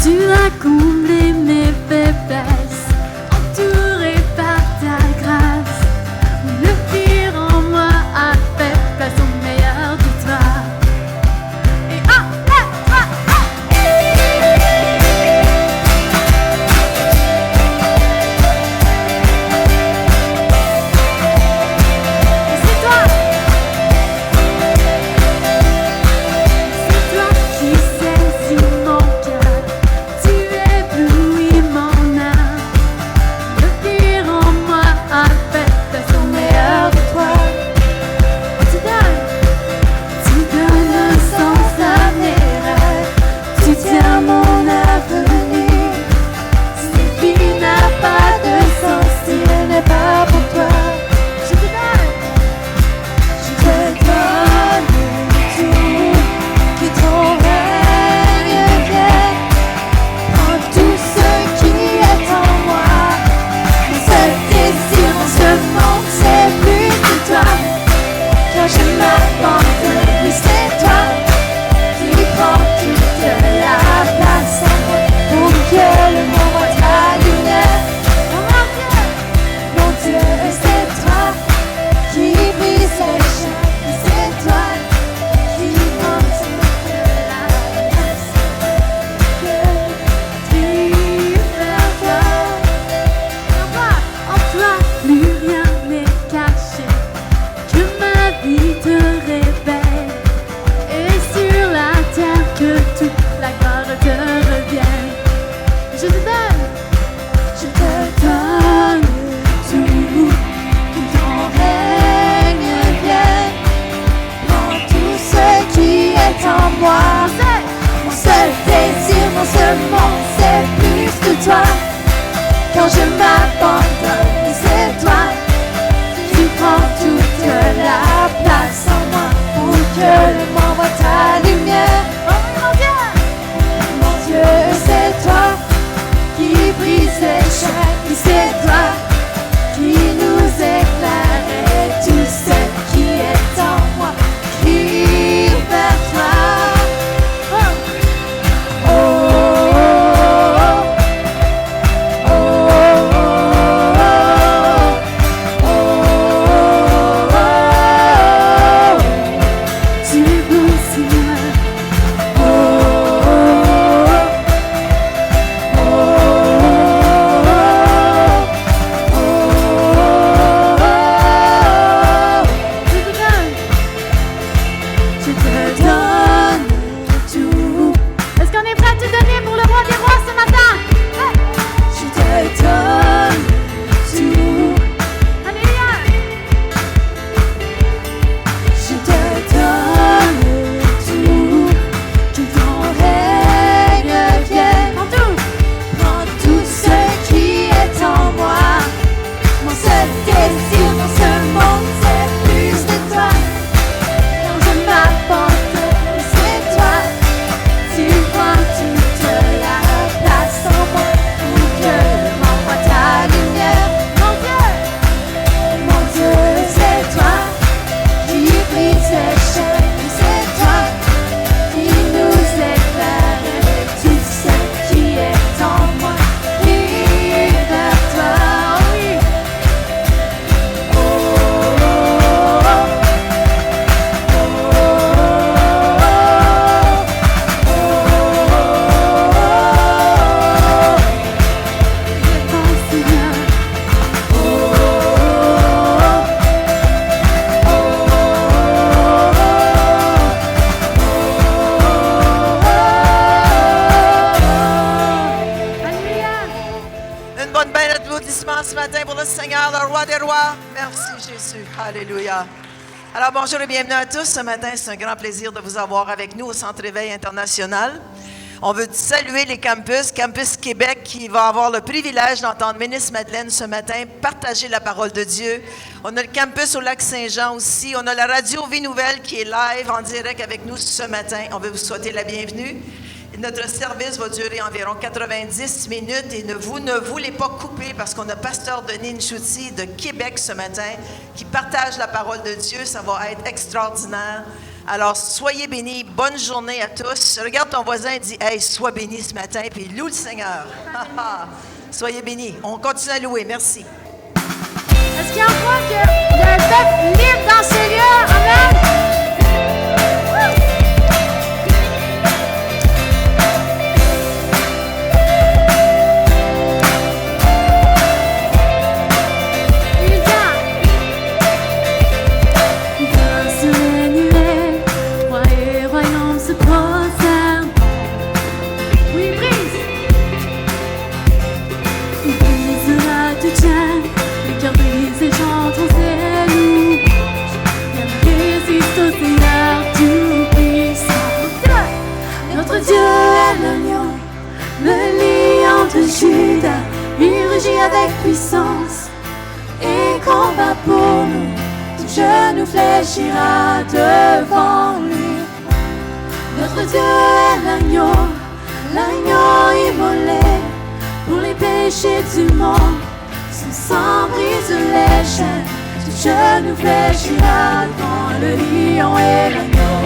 Tu as comblé mes faiblesses, entouré par ta grâce. Le pire en moi a fait place au meilleur de toi. Et c'est toi qui saisis mon cœur. Tu éblouis mon âme. Le pire en moi a fait place au meilleur de toi. Tu donnes un sens à mes rêves. Tu tiens mon avenir. Cette vie n'a pas de sens si elle n'est pas pour toi. Je te donne tout, que ton règne vienne. Prends tout ce qui est en moi. Mon seul désir en ce monde, c'est plus que toi. Quand je m'abandonne, oui, c'est toi qui prends toute la place en moi. Pour que le monde voit ta lumière. Oh mon Dieu, c'est toi qui brise les chaînes. C'est toi qui prends toute la place. Que tu vers toi. En toi, plus rien n'est caché. Que ma vie te révèle. Et sur la terre que toute la gloire te revienne. Je te donne tout, que ton règne vienne. Prends tout ce qui est en moi. Mon seul désir dans ce monde, c'est plus que toi. Quand je m'abandonne, c'est toi qui prends toute la place en moi. Pour que le monde voit ta lumière. Oh mon Dieu, c'est toi qui brise les chaînes. C'est toi qui nous éclaire. Et tout ce qui est en moi crie vers toi. Oh, oh, oh, oh, oh, oh, oh. Tu es beau, Seigneur. Oh, oh, oh, oh, je te donne tout. Est-ce qu'on est prêt à te donner pour le roi des rois ce matin? Hey! Je te donne tout. Alléluia. Je te donne tout. Que ton règne vienne. Prends tout ce qui est en moi. Mon seul désir dans ce monde, c'est plus de toi. Quand je m'abandonne, c'est toi. Tu prends toute la place en moi. Pour que le monde voit ta lumière. Mon Dieu, c'est toi qui brise les chaînes. C'est toi qui nous éclaire. Et tout ce qui est en moi crie vers toi. Oh, oh, oh, Une bonne bain d'applaudissements ce matin pour le Seigneur, le roi des rois. Merci Jésus. Alléluia. Alors bonjour et bienvenue à tous. Ce matin, c'est un grand plaisir de vous avoir avec nous au Centre Éveil International. On veut saluer les Campus Québec qui va avoir le privilège d'entendre Ministre Madeleine ce matin partager la parole de Dieu. On a le campus au Lac-Saint-Jean aussi. On a la radio Vie Nouvelle qui est live en direct avec nous ce matin. On veut vous souhaiter la bienvenue. Notre service va durer environ 90 minutes et vous ne voulez pas couper parce qu'on a Pasteur Denis Nchouti de Québec ce matin qui partage la parole de Dieu. Ça va être extraordinaire. Alors, soyez bénis. Bonne journée à tous. Regarde ton voisin et dis, hey, sois béni ce matin, puis loue le Seigneur. Soyez bénis. On continue à louer. Merci. Est-ce qu'il y a encore qu'il y a un peuple libre dans ce lieu? Amen. Judas, il rugit avec puissance et combat pour nous. Tout genou fléchira devant lui. Notre Dieu est l'agneau, l'agneau immolé pour les péchés du monde. Son sang brise les chaînes. Tout genou fléchira devant le lion et l'agneau.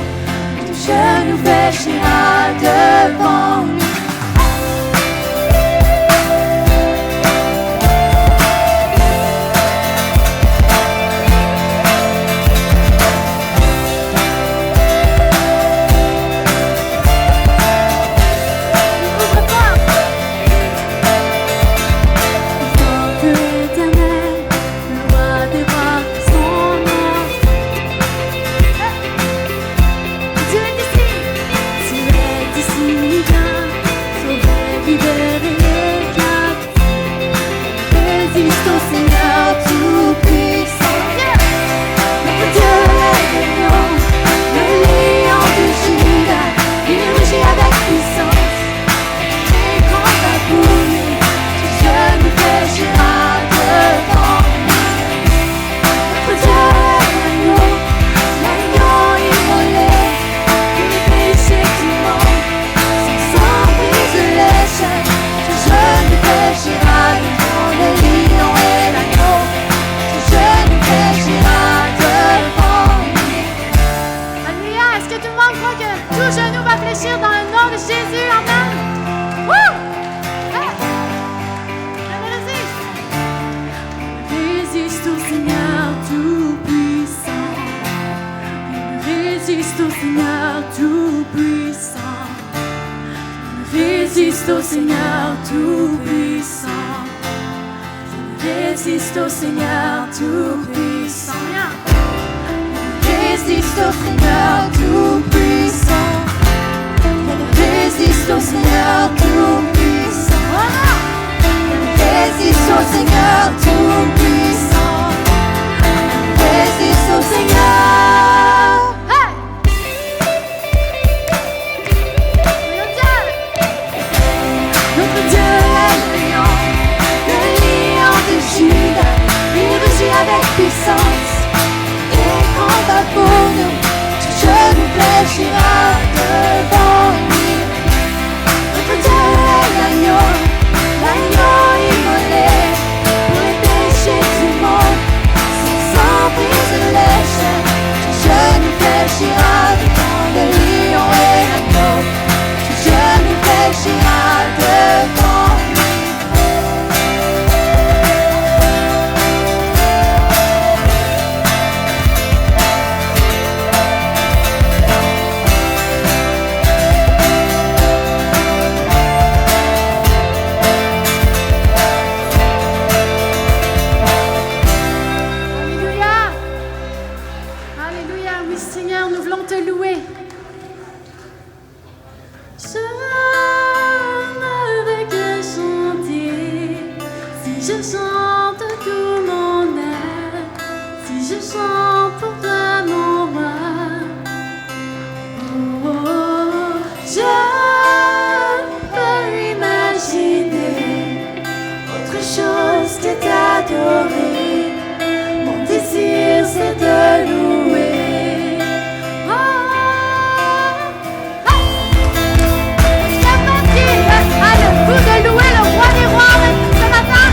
Tout genou fléchira devant lui. résiste au Seigneur Tout-Puissant. Je ne résiste au Seigneur Tout-Puissant. Je résiste au Seigneur Tout-Puissant. Je résiste au Seigneur Tout-Puissant. Je résiste au Seigneur Tout-Puissant. Je résiste au Seigneur. Notre Dieu est le lion de Judas. Il rugit avec puissance et combat pour nous. Tout genou fléchira devant lui. Notre Dieu est l'agneau immolé pour les péchés du monde. Son sang brise les chaînes. Tout genou fléchira devant le lion et l'agneau. Tout genou fléchira devant lui. Alléluia. Alléluia. Oui, Seigneur, nous voulons te louer. Je ne vais que chanter, si je chante tout mon être, si je chante pour toi mon roi. Oh, oh, je peux imaginer autre chose que t'adorer. Mon désir c'est de louer. A le goût de louer le roi des rois ce matin.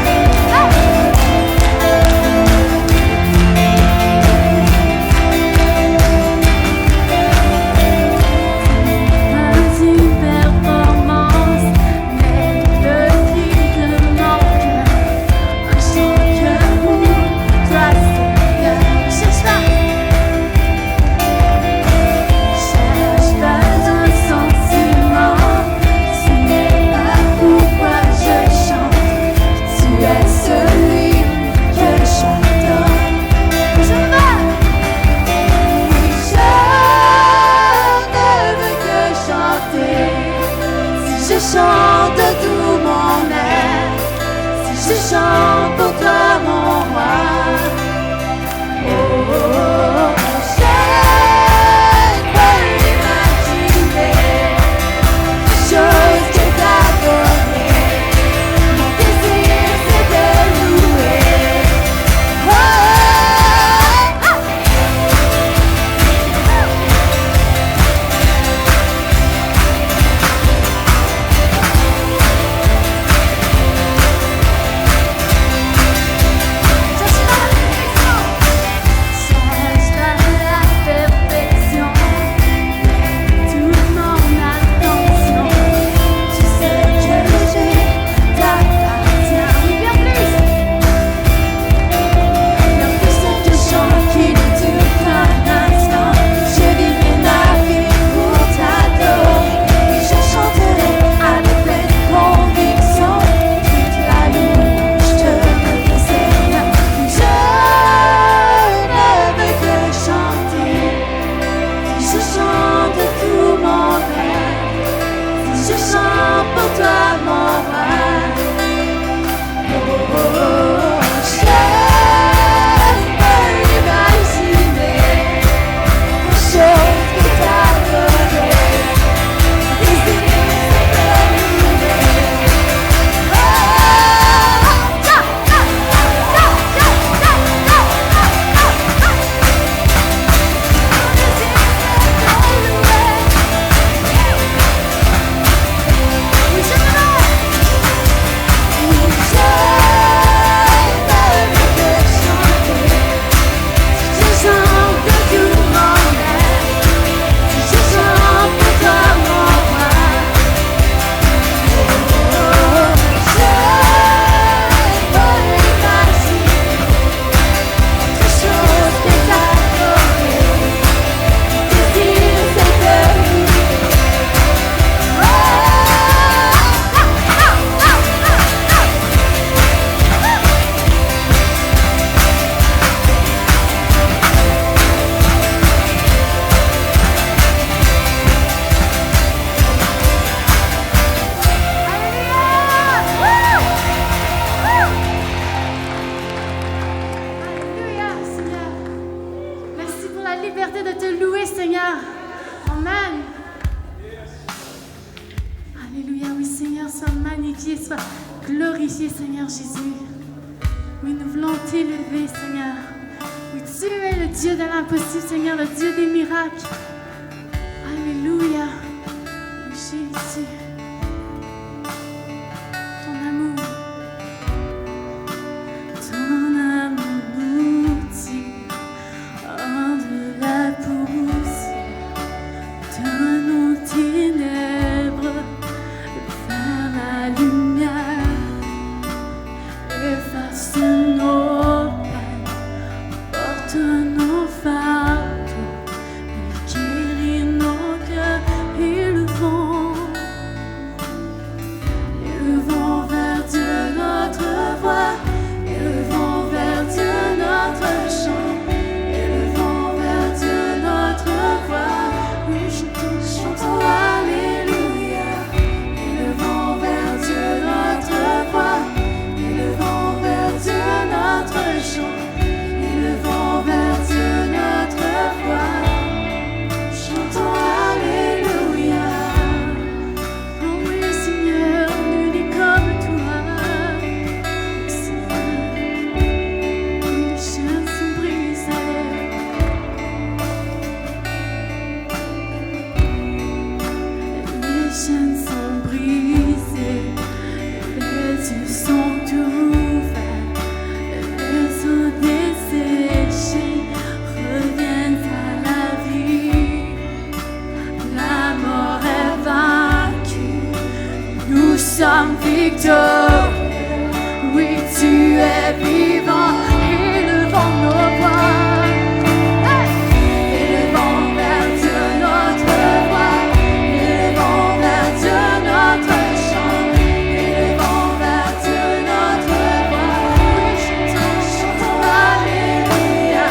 magnifié, sois glorifié, Seigneur Jésus. Oui, nous voulons t'élever, Seigneur. Oui, tu es le Dieu de l'impossible, Seigneur, le Dieu des miracles. Alléluia. Oui, Jésus. Ton amour. Ton amour nous tire hors de la poussière de nos ténèbres vers la lumière. Efface nos peines, porte nos fardeaux, guéris nos cœurs et le vent vers Dieu notre voix, et le vent vers Dieu notre chant, et le vent vers Dieu notre voix. Oui, chantons Alléluia, et le vent vers Dieu notre voix, et le vent vers Dieu notre chant, et le vent vers Dieu notre voix. Chantons Alléluia. Oh oui, Seigneur, nul n'est comme toi. Seigneur, les chaînes sont brisées. Les chaînes sont brisées, les yeux sont ouverts, les eaux desséchées reviennent à la vie. La mort est vaincue, nous sommes victorieux. Oui, tu es vivant, élevons nos voix. Élevons vers Dieu notre voix, élevons vers Dieu notre chant, élevons vers Dieu notre voix. Oui, chantons Alléluia,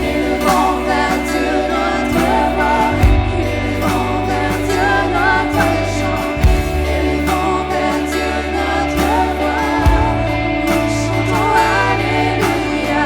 élevons vers Dieu notre voix, élevons vers Dieu notre chant, élevons vers Dieu notre voix. Oui, chantons Alléluia.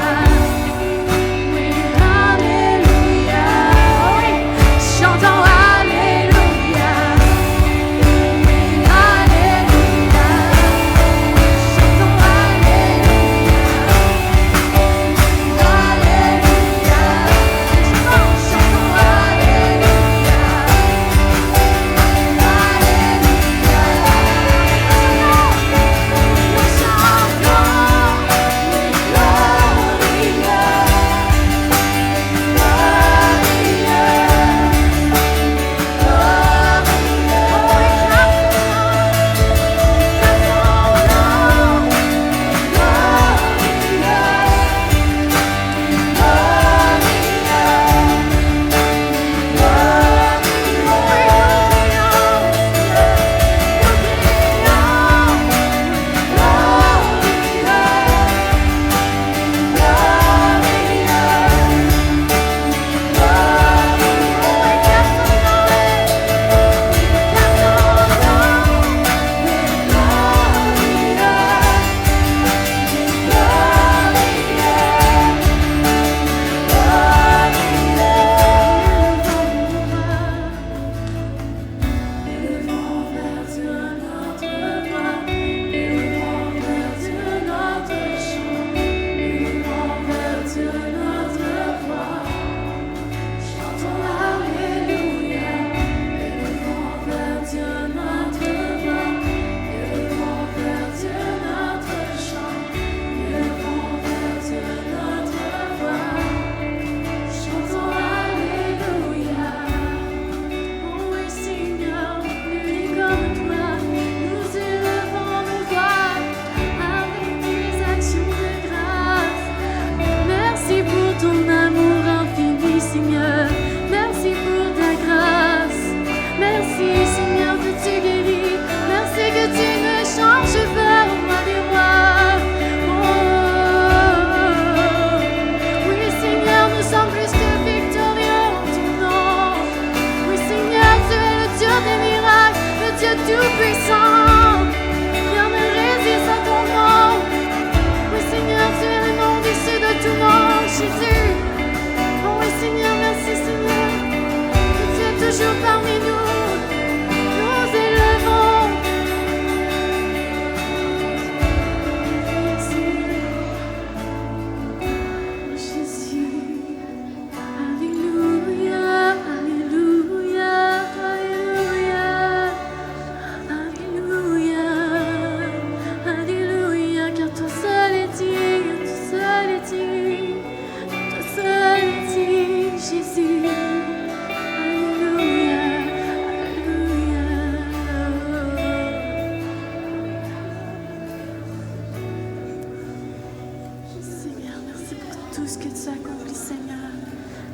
tout ce que tu accomplis, Seigneur.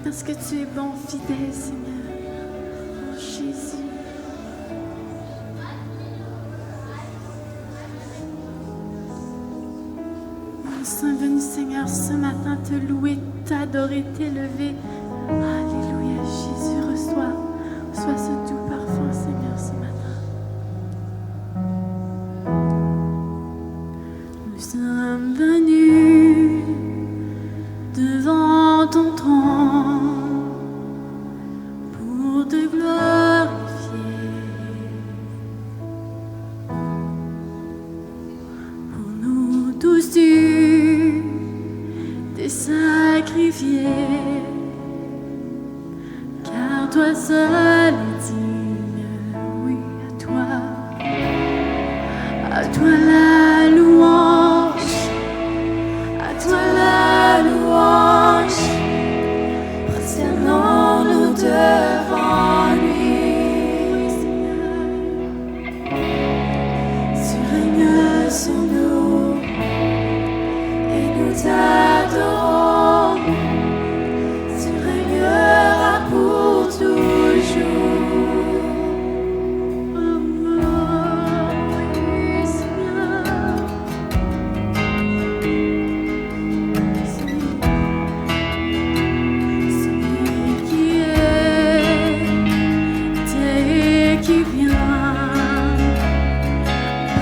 Parce que tu es bon, fidèle, Seigneur. Oh, Jésus. Nous sommes venus, Seigneur, ce matin te louer, t'adorer, t'élever. Alléluia, Jésus, reçois ce doux parfum, Seigneur, ce matin. Nous sommes venus devant ton trône pour te glorifier, pour nous tous tu t'es sacrifié, car toi seul est digne, oui, à toi la louange, à toi la louange, prosternons-nous devant lui. Tu règnes sur nous et nous t'adorons, tu régneras pour toujours.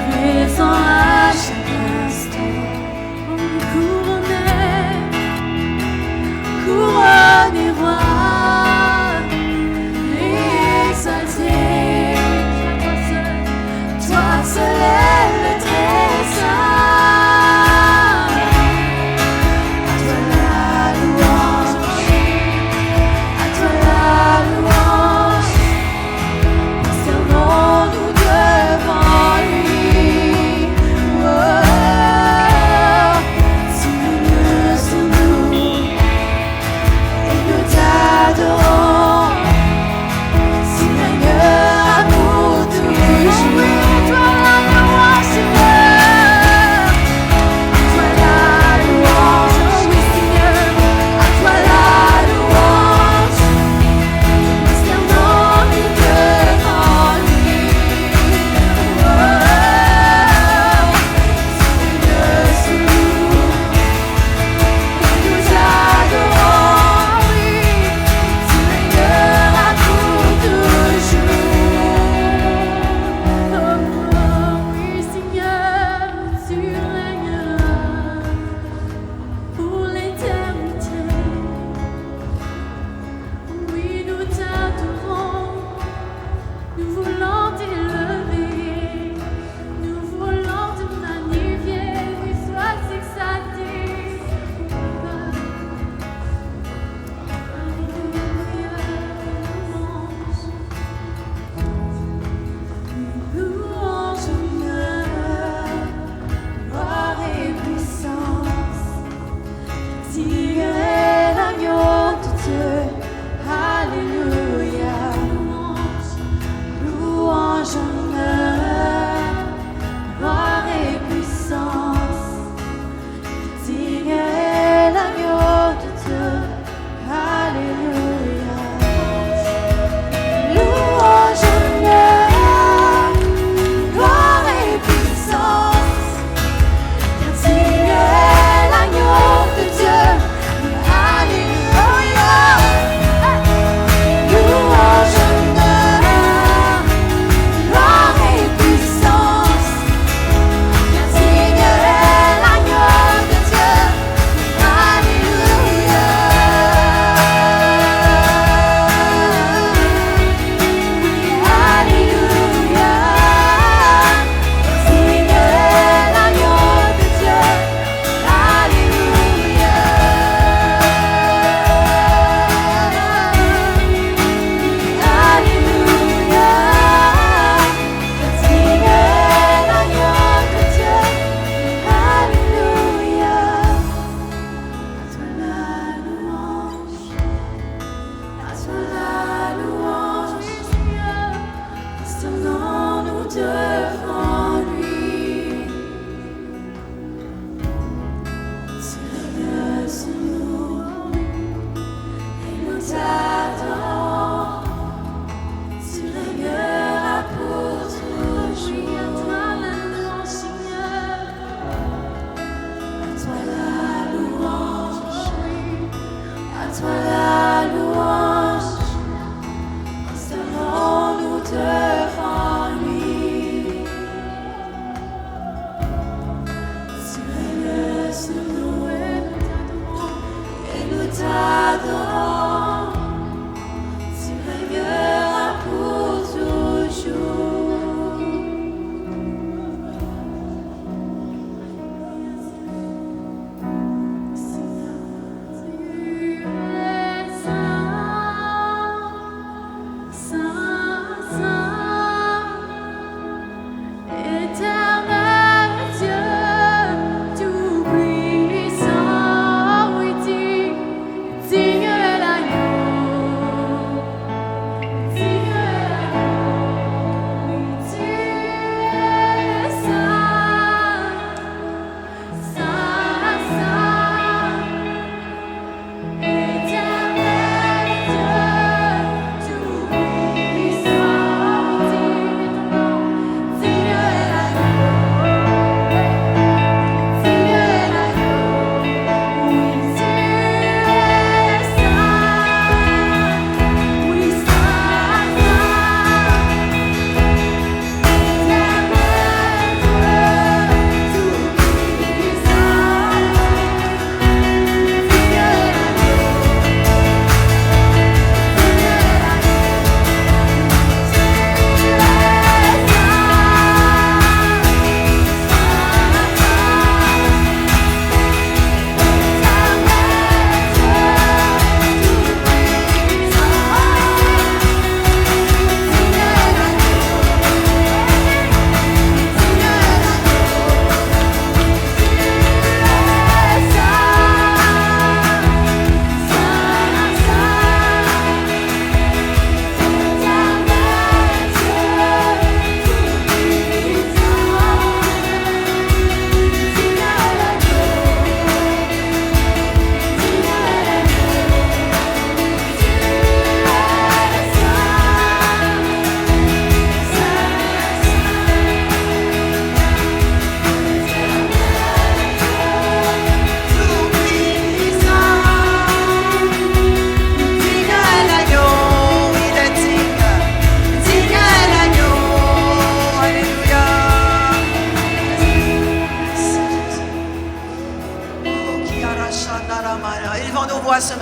Présent à chaque instant, couronné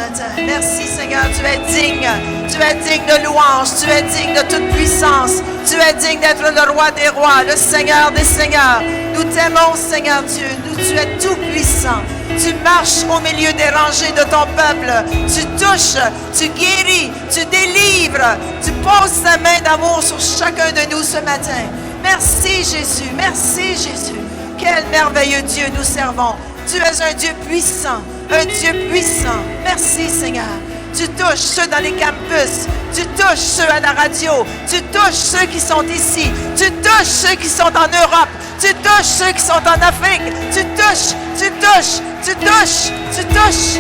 matin. Merci Seigneur, tu es digne. Tu es digne de louange. Tu es digne de toute puissance. Tu es digne d'être le roi des rois, le Seigneur des seigneurs. Nous t'aimons Seigneur Dieu. Tu es tout puissant. Tu marches au milieu des rangées de ton peuple. Tu touches, tu guéris, tu délivres. Tu poses ta main d'amour sur chacun de nous ce matin. Merci Jésus, merci Jésus. Quel merveilleux Dieu nous servons. Tu es un Dieu puissant, un Dieu puissant. Merci Seigneur. Tu touches ceux dans les campus, tu touches ceux à la radio, tu touches ceux qui sont ici, tu touches ceux qui sont en Europe, tu touches ceux qui sont en Afrique, tu touches, tu touches, tu touches, tu touches.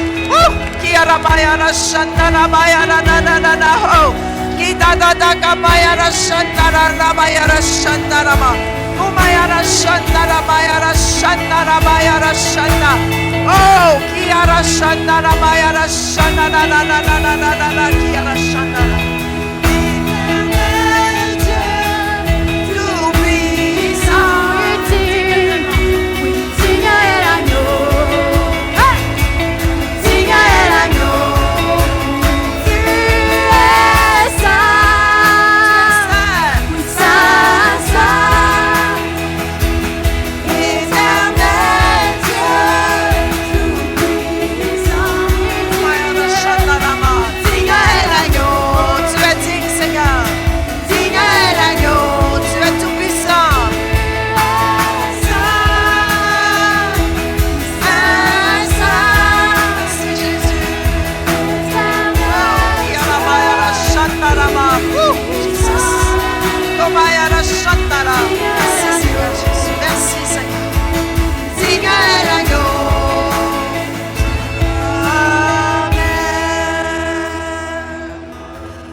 Qui a la maya la shanda la maya la na na na na ho. Qui da da da ka maya la shanda la maya la shanda la ma. Oh maya la shanda la maya la shanda la maya la shanda. Oh, qui a la shanda la maya la shanda la na na na na na na qui a la shanda la.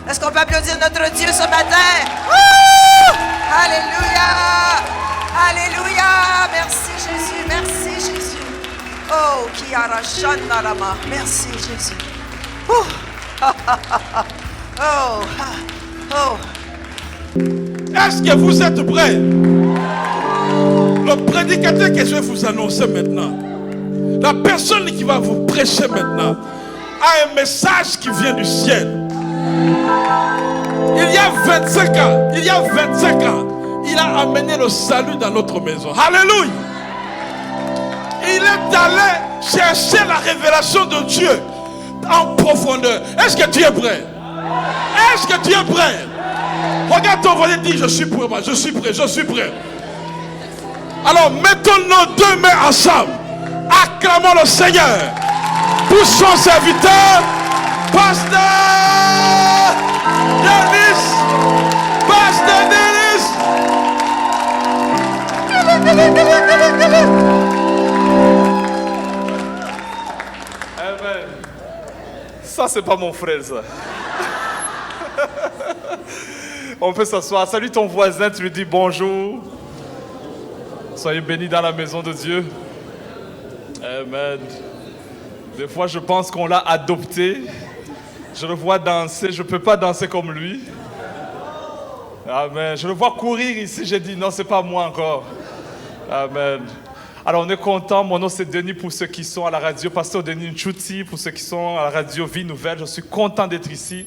Est-ce qu'on peut applaudir notre Dieu ce matin? Wouh! Alléluia! Alléluia! Merci Jésus, merci Jésus. Oh, qui a la chandarama. Merci Jésus. Oh, oh, oh. Est-ce que vous êtes prêts? Le prédicateur que je vais vous annoncer maintenant, la personne qui va vous prêcher maintenant, a un message qui vient du ciel. Il y a 25 ans, il a amené le salut dans notre maison. Alléluia! Il est allé chercher la révélation de Dieu en profondeur. Est-ce que tu es prêt? Est-ce que tu es prêt? Regarde ton voisin et dis, je suis prêt, moi, je suis prêt, je suis prêt. Alors mettons nos deux mains ensemble. Acclamons le Seigneur pour son serviteur, Pasteur Denis. Pasteur Denis. Amen. Ça, c'est pas mon frère, ça. On peut s'asseoir. Salut ton voisin, tu lui dis bonjour. Soyez bénis dans la maison de Dieu. Amen. Des fois, je pense qu'on l'a adopté. Je le vois danser. Je ne peux pas danser comme lui. Amen. Je le vois courir ici. J'ai dit non, ce n'est pas moi encore. Amen. Alors, on est content. Mon nom, c'est Denis pour ceux qui sont à la radio. Pasteur Denis Nchouti pour ceux qui sont à la radio Vie Nouvelle. Je suis content d'être ici.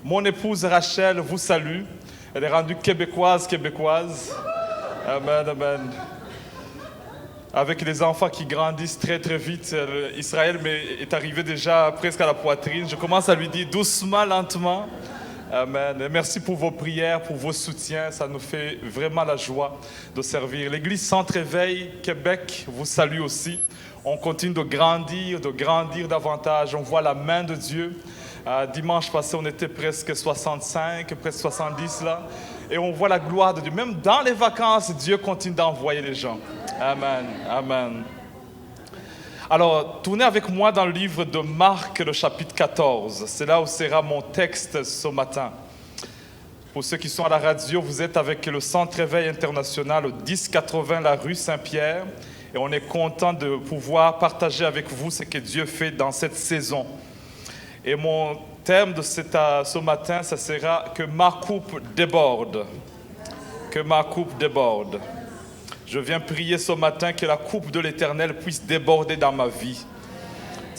Mon épouse Rachel vous salue. Elle est rendue québécoise. Amen, amen. Avec les enfants qui grandissent très très vite, Israël est arrivé déjà presque à la poitrine. Je commence à lui dire doucement, lentement. Amen. Et merci pour vos prières, pour vos soutiens. Ça nous fait vraiment la joie de servir. L'église Centre Éveil Québec vous salue aussi. On continue de grandir davantage. On voit la main de Dieu. Dimanche passé, on était presque 65, presque 70 là. Et on voit la gloire de Dieu. Même dans les vacances, Dieu continue d'envoyer les gens. Amen, amen. Alors, tournez avec moi dans le livre de Marc, le chapitre 14. C'est là où sera mon texte ce matin. Pour ceux qui sont à la radio, vous êtes avec le Centre Éveil International au 1080 la rue Saint-Pierre. Et on est content de pouvoir partager avec vous ce que Dieu fait dans cette saison. Et mon thème de ce matin, ça sera que ma coupe déborde. Que ma coupe déborde. Je viens prier ce matin que la coupe de l'Éternel puisse déborder dans ma vie.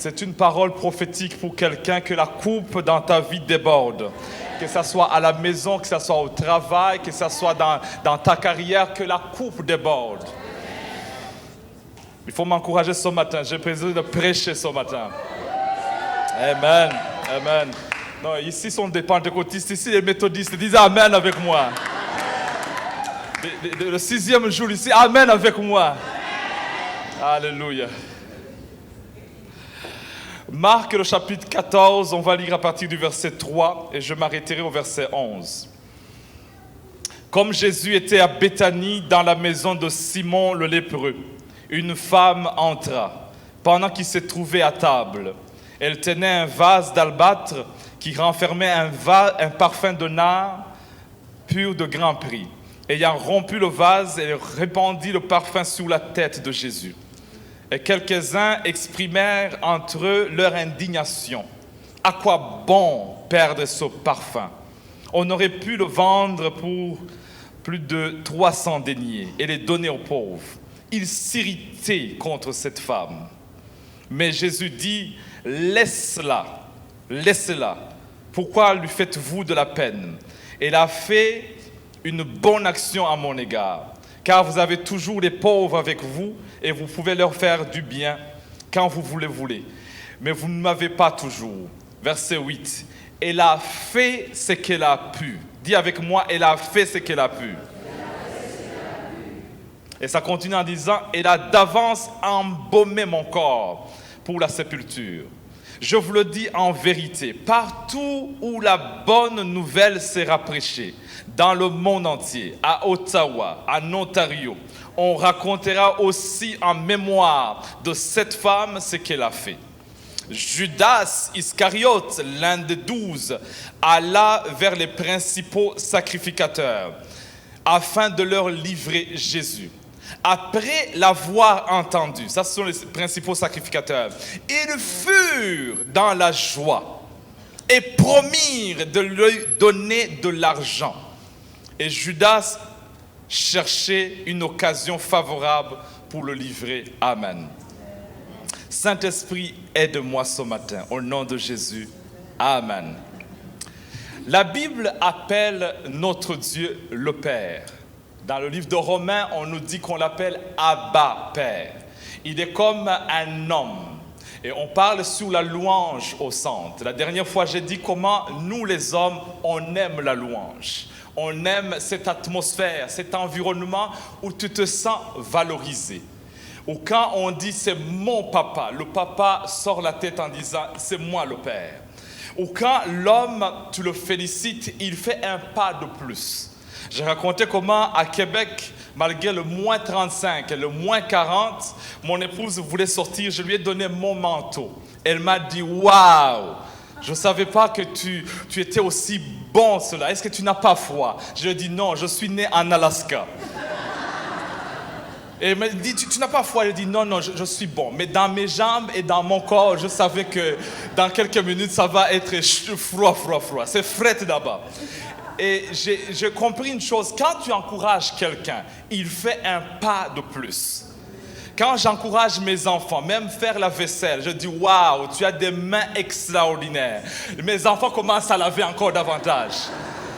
C'est une parole prophétique pour quelqu'un que la coupe dans ta vie déborde. Que ce soit à la maison, que ce soit au travail, que ce soit dans ta carrière, que la coupe déborde. Il faut m'encourager ce matin. J'ai besoin de prêcher ce matin. Amen. Amen. Non, ici sont des pentecôtistes, ici les méthodistes. Disent Amen avec moi. Le 6e jour ici, Amen avec moi. Alléluia. Marc, le chapitre 14, on va lire à partir du verset 3 et je m'arrêterai au verset 11. Comme Jésus était à Béthanie, dans la maison de Simon le lépreux, une femme entra, pendant qu'il se trouvait à table. Elle tenait un vase d'albâtre qui renfermait un parfum de nard pur de grand prix. Ayant rompu le vase, elle répandit le parfum sur la tête de Jésus. Et quelques-uns exprimèrent entre eux leur indignation. À quoi bon perdre ce parfum? On aurait pu le vendre pour plus de 300 deniers et les donner aux pauvres. Ils s'irritaient contre cette femme. Mais Jésus dit, laisse-la, laissez-la. Pourquoi lui faites-vous de la peine? Elle a fait une bonne action à mon égard. Car vous avez toujours les pauvres avec vous et vous pouvez leur faire du bien quand vous voulez. Mais vous ne m'avez pas toujours. Verset 8. Elle a fait ce qu'elle a pu. Dis avec moi, elle a fait ce qu'elle a pu. Et ça continue en disant, elle a d'avance embaumé mon corps pour la sépulture. Je vous le dis en vérité, partout où la bonne nouvelle sera prêchée, dans le monde entier, à Ottawa, en Ontario, on racontera aussi en mémoire de cette femme ce qu'elle a fait. Judas Iscariote, l'un des 12, alla vers les principaux sacrificateurs afin de leur livrer Jésus. Après l'avoir entendu, ça ce sont les principaux sacrificateurs, ils furent dans la joie et promirent de lui donner de l'argent. Et Judas cherchait une occasion favorable pour le livrer. Amen. Saint-Esprit, aide-moi ce matin, au nom de Jésus. Amen. La Bible appelle notre Dieu le Père. Dans le livre de Romains, on nous dit qu'on l'appelle Abba, Père. Il est comme un homme. Et on parle sur la louange au centre. La dernière fois, j'ai dit comment nous, les hommes, on aime la louange. On aime cette atmosphère, cet environnement où tu te sens valorisé. Ou quand on dit c'est mon papa, le papa sort la tête en disant c'est moi le père. Ou quand l'homme, tu le félicites, il fait un pas de plus. J'ai raconté comment à Québec, malgré le moins 35 et le moins 40, mon épouse voulait sortir, je lui ai donné mon manteau. Elle m'a dit waouh! Je ne savais pas que tu étais aussi bon cela. Est-ce que tu n'as pas froid? Je lui ai dit non, je suis né en Alaska. Et elle m'a dit, tu n'as pas froid? Je lui ai dit non, je suis bon. Mais dans mes jambes et dans mon corps, je savais que dans quelques minutes, ça va être froid. C'est frais d'abord. Et j'ai compris une chose, quand tu encourages quelqu'un, il fait un pas de plus. Quand j'encourage mes enfants, même faire la vaisselle, je dis waouh, tu as des mains extraordinaires. Mes enfants commencent à laver encore davantage.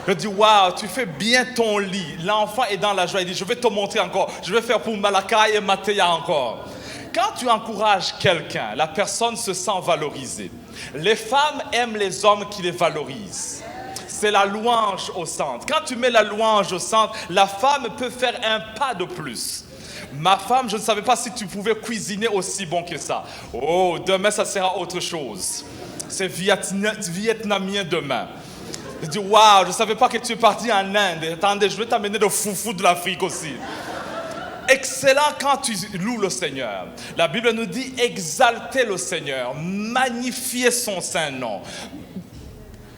Je dis waouh, tu fais bien ton lit. L'enfant est dans la joie, il dit je vais te montrer encore, je vais faire pour Malakai et Mathéa encore. Quand tu encourages quelqu'un, la personne se sent valorisée. Les femmes aiment les hommes qui les valorisent. C'est la louange au centre. Quand tu mets la louange au centre, la femme peut faire un pas de plus. Ma femme, je ne savais pas si tu pouvais cuisiner aussi bon que ça. Oh, demain, ça sera autre chose. C'est vietnamien demain. Je dis, waouh, je ne savais pas que tu es parti en Inde. Attendez, je vais t'amener de foufou de l'Afrique aussi. Excellent quand tu loues le Seigneur. La Bible nous dit, exalter le Seigneur, magnifier son saint nom.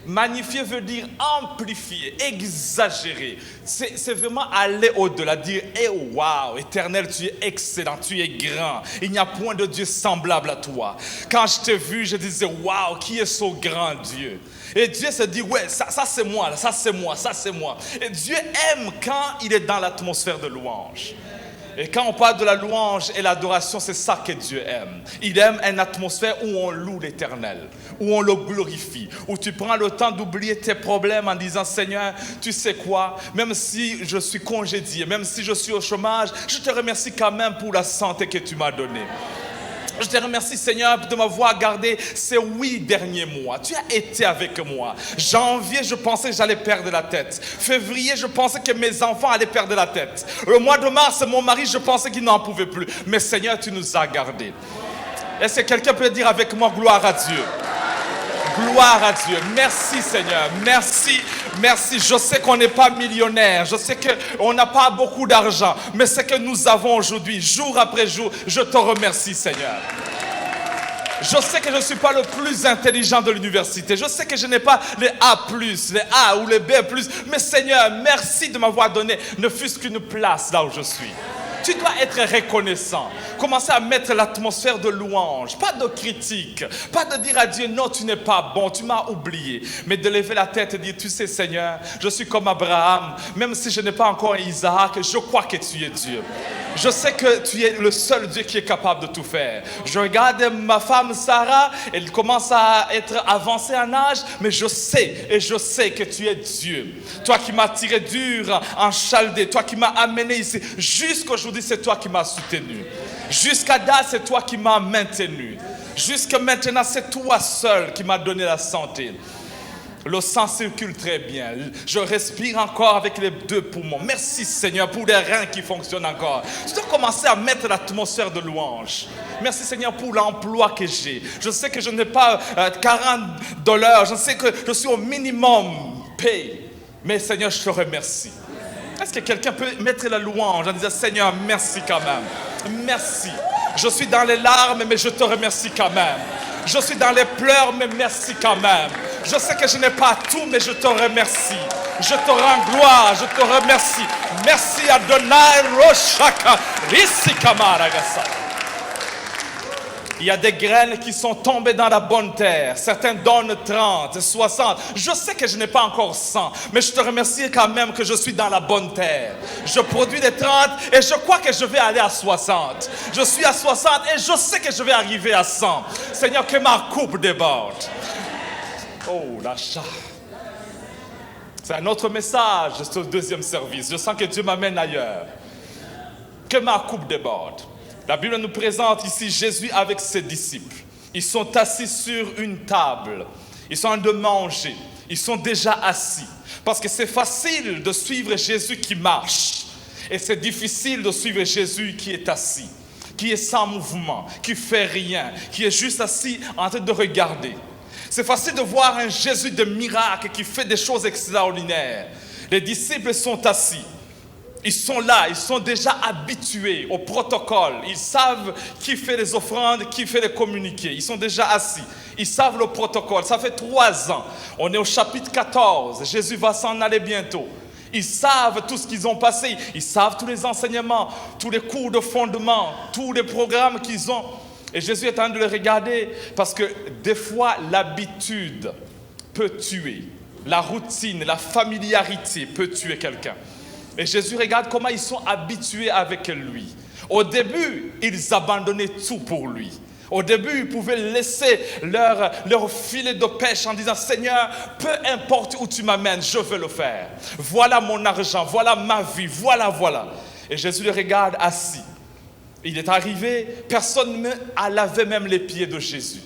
Magnifier veut dire amplifier, exagérer. C'est vraiment aller au-delà, dire hey, waouh, Éternel, tu es excellent, tu es grand. Il n'y a point de Dieu semblable à toi. Quand je t'ai vu, je disais waouh, qui est ce grand Dieu? Et Dieu se dit ouais, ça c'est moi, ça c'est moi. Et Dieu aime quand il est dans l'atmosphère de louange. Et quand on parle de la louange et l'adoration, c'est ça que Dieu aime. Il aime une atmosphère où on loue l'Éternel, où on le glorifie, où tu prends le temps d'oublier tes problèmes en disant, Seigneur, tu sais quoi, même si je suis congédié, même si je suis au chômage, je te remercie quand même pour la santé que tu m'as donnée. Je te remercie, Seigneur, de m'avoir gardé ces 8 derniers mois. Tu as été avec moi. Janvier, je pensais que j'allais perdre la tête. Février, je pensais que mes enfants allaient perdre la tête. Le mois de mars, mon mari, je pensais qu'il n'en pouvait plus. Mais Seigneur, tu nous as gardés. Est-ce que quelqu'un peut dire avec moi, gloire à Dieu? Gloire à Dieu. Merci Seigneur. Merci, merci. Je sais qu'on n'est pas millionnaire. Je sais qu'on n'a pas beaucoup d'argent. Mais ce que nous avons aujourd'hui, jour après jour, je te remercie Seigneur. Je sais que je ne suis pas le plus intelligent de l'université. Je sais que je n'ai pas les A+, les A ou les B+. Mais Seigneur, merci de m'avoir donné ne fût-ce qu'une place là où je suis. Tu dois être reconnaissant. Commencer à mettre l'atmosphère de louange. Pas de critique. Pas de dire à Dieu, non, tu n'es pas bon, tu m'as oublié. Mais de lever la tête et dire, tu sais Seigneur, je suis comme Abraham. Même si je n'ai pas encore Isaac, je crois que tu es Dieu. Je sais que tu es le seul Dieu qui est capable de tout faire. Je regarde ma femme Sarah, elle commence à être avancée en âge, mais je sais que tu es Dieu. Toi qui m'as tiré dur en Chaldée, toi qui m'as amené ici, jusqu'aujourd'hui c'est toi qui m'as soutenu. Jusqu'à date c'est toi qui m'as maintenu. Jusqu'à maintenant c'est toi seul qui m'as donné la santé. Le sang circule très bien. Je respire encore avec les 2 poumons. Merci Seigneur pour les reins qui fonctionnent encore. Tu dois commencer à mettre l'atmosphère de louange. Merci Seigneur pour l'emploi que j'ai. Je sais que je n'ai pas $40. Je sais que je suis au minimum paye. Mais Seigneur, je te remercie. Est-ce que quelqu'un peut mettre la louange en disant Seigneur, merci quand même. Merci. Je suis dans les larmes, mais je te remercie quand même. Je suis dans les pleurs, mais merci quand même. Je sais que je n'ai pas tout, mais je te remercie. Je te rends gloire, je te remercie. Merci Adonai Roshaka Risikamaragasai. Il y a des graines qui sont tombées dans la bonne terre. Certains donnent 30, 60. Je sais que je n'ai pas encore 100, mais je te remercie quand même que je suis dans la bonne terre. Je produis des 30 et je crois que je vais aller à 60. Je suis à 60 et je sais que je vais arriver à 100. Seigneur, que ma coupe déborde. Oh, l'achat. C'est un autre message, ce 2e service. Je sens que Dieu m'amène ailleurs. Que ma coupe déborde. La Bible nous présente ici Jésus avec ses disciples. Ils sont assis sur une table. Ils sont en train de manger. Ils sont déjà assis. Parce que c'est facile de suivre Jésus qui marche. Et c'est difficile de suivre Jésus qui est assis. Qui est sans mouvement. Qui ne fait rien. Qui est juste assis en train de regarder. C'est facile de voir un Jésus de miracle qui fait des choses extraordinaires. Les disciples sont assis. Ils sont là, ils sont déjà habitués au protocole. Ils savent qui fait les offrandes, qui fait les communiqués. Ils sont déjà assis. Ils savent le protocole. Ça fait 3 ans. On est au chapitre 14. Jésus va s'en aller bientôt. Ils savent tout ce qu'ils ont passé. Ils savent tous les enseignements, tous les cours de fondement, tous les programmes qu'ils ont. Et Jésus est en train de les regarder parce que des fois, l'habitude peut tuer. La routine, la familiarité peut tuer quelqu'un. Et Jésus regarde comment ils sont habitués avec lui. Au début, ils abandonnaient tout pour lui. Au début, ils pouvaient laisser leur filet de pêche en disant « Seigneur, peu importe où tu m'amènes, je veux le faire. Voilà mon argent, voilà ma vie, voilà. » Et Jésus les regarde assis. Il est arrivé, personne ne lavait même les pieds de Jésus.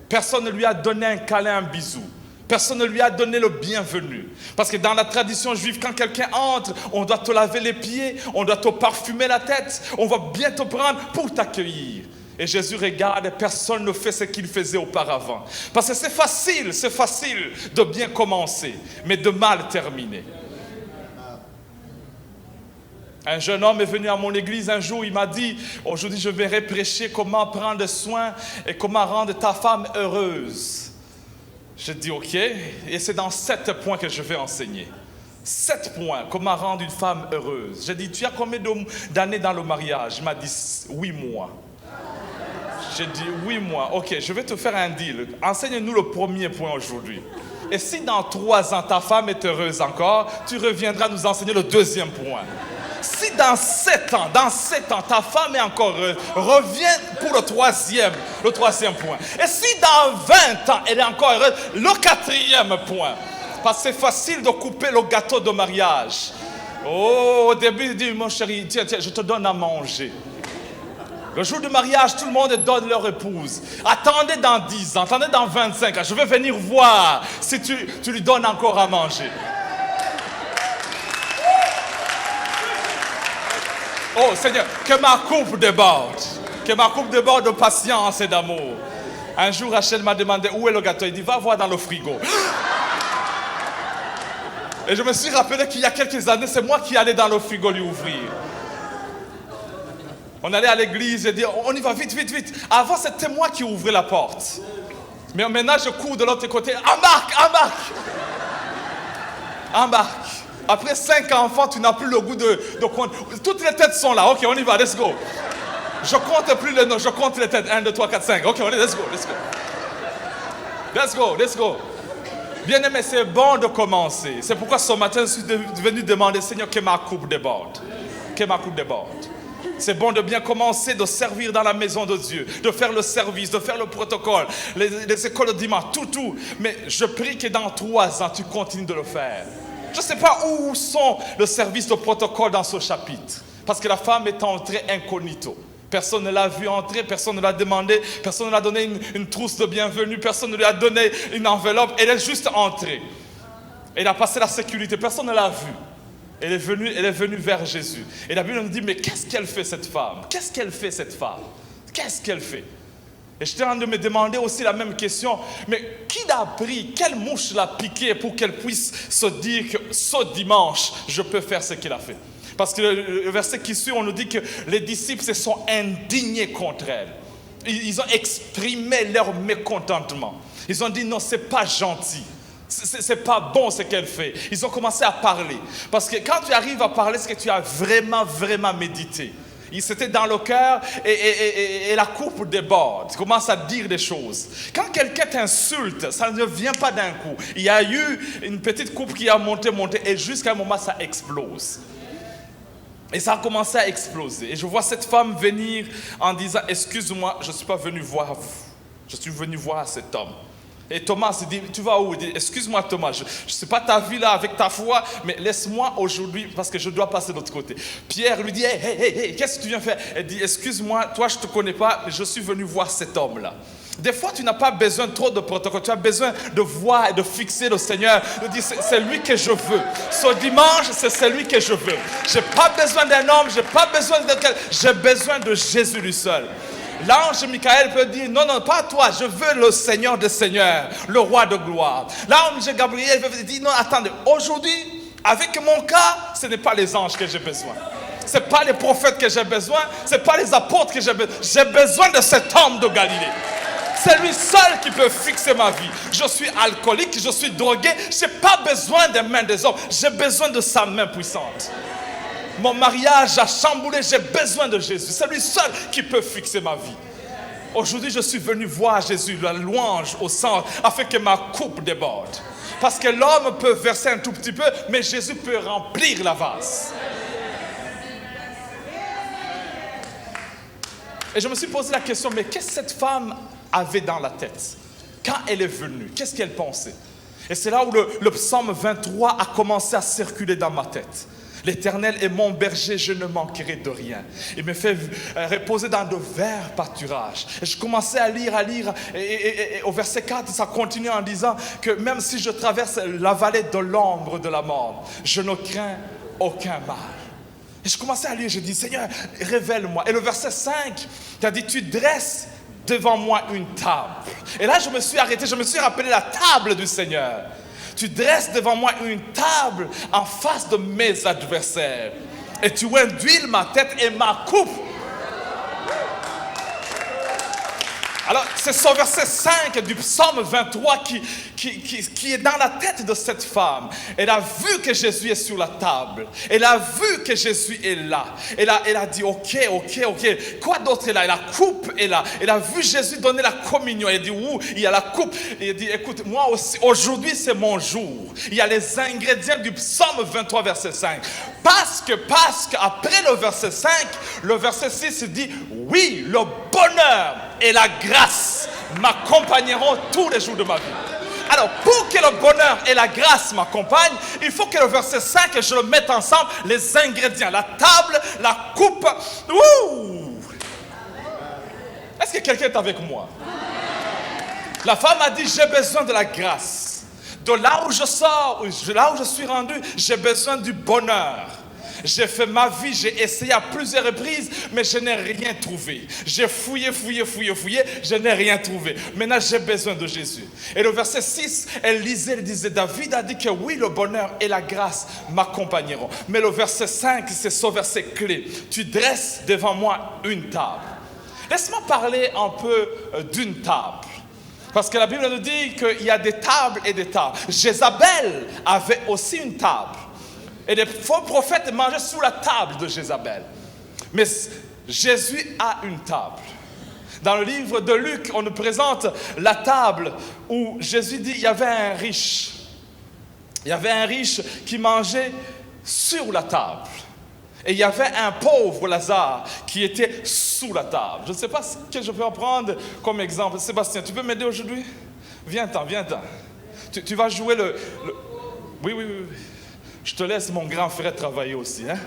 Personne ne lui a donné un câlin, un bisou. Personne ne lui a donné le bienvenu. Parce que dans la tradition juive, quand quelqu'un entre, on doit te laver les pieds, on doit te parfumer la tête, on va bien te prendre pour t'accueillir. Et Jésus regarde et personne ne fait ce qu'il faisait auparavant. Parce que c'est facile de bien commencer, mais de mal terminer. Un jeune homme est venu à mon église un jour, il m'a dit, aujourd'hui je vais prêcher comment prendre soin et comment rendre ta femme heureuse. J'ai dit ok, et c'est dans 7 points que je vais enseigner. 7 points, comment rendre une femme heureuse. J'ai dit, tu as combien d'années dans le mariage? Il m'a dit 8 mois. J'ai dit 8 mois, ok, je vais te faire un deal. Enseigne-nous le premier point aujourd'hui. Et si dans 3 ans ta femme est heureuse encore, tu reviendras nous enseigner le 2e point. Si dans 7 ans, ta femme est encore heureuse, reviens pour le troisième point. Et si dans 20 ans, elle est encore heureuse, le 4e point. Parce que c'est facile de couper le gâteau de mariage. Oh, au début, il dit, mon chéri, tiens, je te donne à manger. Le jour du mariage, tout le monde donne leur épouse. Attendez dans 10 ans, attendez dans 25 ans, je vais venir voir si tu lui donnes encore à manger. Oh Seigneur, que ma coupe déborde. Que ma coupe déborde de patience et d'amour. Un jour, Rachel m'a demandé où est le gâteau. Il dit, va voir dans le frigo. Et je me suis rappelé qu'il y a quelques années, c'est moi qui allais dans le frigo lui ouvrir. On allait à l'église et dit, on y va vite, vite, vite. Avant, c'était moi qui ouvrais la porte. Mais maintenant, je cours de l'autre côté. Embarque. Après 5 enfants, tu n'as plus le goût de compte. Toutes les têtes sont là. Ok, on y va, let's go. Je compte plus les noms, je compte les têtes. 1, 2, 3, 4, 5. Ok, let's go. Bien aimé, c'est bon de commencer. C'est pourquoi ce matin, je suis venu demander, Seigneur, que ma coupe déborde. C'est bon de bien commencer, de servir dans la maison de Dieu, de faire le service, de faire le protocole, les écoles de dimanche, tout. Mais je prie que dans 3 ans, tu continues de le faire. Je ne sais pas où sont le service de protocole dans ce chapitre. Parce que la femme est entrée incognito. Personne ne l'a vue entrer, personne ne l'a demandé, personne ne l'a donné une trousse de bienvenue, personne ne lui a donné une enveloppe. Elle est juste entrée. Elle a passé la sécurité, personne ne l'a vue. Elle est venue vers Jésus. Et la Bible nous dit, mais qu'est-ce qu'elle fait cette femme? Qu'est-ce qu'elle fait? Et j'étais en train de me demander aussi la même question, mais qui l'a pris? Quelle mouche l'a piqué pour qu'elle puisse se dire que ce dimanche, je peux faire ce qu'il a fait? Parce que le verset qui suit, on nous dit que les disciples se sont indignés contre elle. Ils ont exprimé leur mécontentement. Ils ont dit, non, c'est pas gentil. C'est pas bon ce qu'elle fait. Ils ont commencé à parler. Parce que quand tu arrives à parler, c'est que tu as vraiment médité. C'était dans le cœur et la coupe déborde. Tu commences à dire des choses. Quand quelqu'un t'insulte, ça ne vient pas d'un coup. Il y a eu une petite coupe qui a monté et jusqu'à un moment, ça explose. Et ça a commencé à exploser. Et je vois cette femme venir en disant, excuse-moi, je ne suis pas venu voir vous. Je suis venu voir cet homme. Et Thomas se dit, tu vas où? Il dit, excuse-moi Thomas, je ne sais pas ta vie là avec ta foi, mais laisse-moi aujourd'hui parce que je dois passer de l'autre côté. Pierre lui dit, hey, qu'est-ce que tu viens faire? Elle dit, excuse-moi, toi je ne te connais pas, mais je suis venu voir cet homme-là. Des fois, tu n'as pas besoin trop de protocole. Tu as besoin de voir et de fixer le Seigneur. De dire, c'est lui que je veux. Ce dimanche, c'est celui que je veux. Je n'ai pas besoin d'un homme, je n'ai pas besoin de quelqu'un. J'ai besoin de Jésus lui seul. L'ange Michael peut dire, non, pas toi, je veux le Seigneur des Seigneurs, le roi de gloire. L'ange Gabriel peut dire, non, attendez, aujourd'hui, avec mon cas, ce n'est pas les anges que j'ai besoin. Ce n'est pas les prophètes que j'ai besoin, ce n'est pas les apôtres que j'ai besoin. J'ai besoin de cet homme de Galilée. C'est lui seul qui peut fixer ma vie. Je suis alcoolique, je suis drogué, je n'ai pas besoin des mains des hommes, j'ai besoin de sa main puissante. Mon mariage a chamboulé, j'ai besoin de Jésus. C'est lui seul qui peut fixer ma vie. Aujourd'hui, je suis venu voir Jésus, la louange au centre, afin que ma coupe déborde. Parce que l'homme peut verser un tout petit peu, mais Jésus peut remplir la vase. Et je me suis posé la question, mais qu'est-ce que cette femme avait dans la tête? Quand elle est venue, qu'est-ce qu'elle pensait? Et c'est là où le psaume 23 a commencé à circuler dans ma tête. L'Éternel est mon berger, je ne manquerai de rien. Il me fait reposer dans de verts pâturages. Et je commençais à lire. Et au verset 4, ça continue en disant que même si je traverse la vallée de l'ombre de la mort, je ne crains aucun mal. Et je commençais à lire, je dis, Seigneur, révèle-moi. Et le verset 5, tu as dit, tu dresses devant moi une table. Et là, je me suis arrêté, je me suis rappelé la table du Seigneur. Tu dresses devant moi une table en face de mes adversaires. Et tu induis ma tête et ma coupe. Alors, c'est ce verset 5 du psaume 23 qui est dans la tête de cette femme. Elle a vu que Jésus est sur la table. Elle a vu que Jésus est là. Elle a dit, ok. Quoi d'autre est là? La coupe est là. Elle a vu Jésus donner la communion. Elle a dit, il y a la coupe. Elle dit, écoute, moi aussi, aujourd'hui c'est mon jour. Il y a les ingrédients du psaume 23, verset 5. Parce qu'après le verset 5, le verset 6 dit, oui, le bonheur et la grâce m'accompagneront tous les jours de ma vie. Alors, pour que le bonheur et la grâce m'accompagnent, il faut que le verset 5, je le mette ensemble, les ingrédients, la table, la coupe. Est-ce que quelqu'un est avec moi? La femme a dit, j'ai besoin de la grâce. De là où je sors, là où je suis rendu, j'ai besoin du bonheur. J'ai fait ma vie, j'ai essayé à plusieurs reprises, mais je n'ai rien trouvé. J'ai fouillé, je n'ai rien trouvé. Maintenant, j'ai besoin de Jésus. Et le verset 6, elle disait, David a dit que oui, le bonheur et la grâce m'accompagneront. Mais le verset 5, c'est ce verset clé. Tu dresses devant moi une table. Laisse-moi parler un peu d'une table. Parce que la Bible nous dit qu'il y a des tables et des tables. Jézabel avait aussi une table. Et les faux prophètes mangeaient sous la table de Jézabel. Mais Jésus a une table. Dans le livre de Luc, on nous présente la table où Jésus dit qu'il y avait un riche. Il y avait un riche qui mangeait sur la table. Et il y avait un pauvre Lazare qui était sous la table. Je ne sais pas ce que je peux prendre comme exemple. Sébastien, tu peux m'aider aujourd'hui? Viens-t'en. Tu vas jouer le... Oui. Je te laisse mon grand frère travailler aussi. Hein?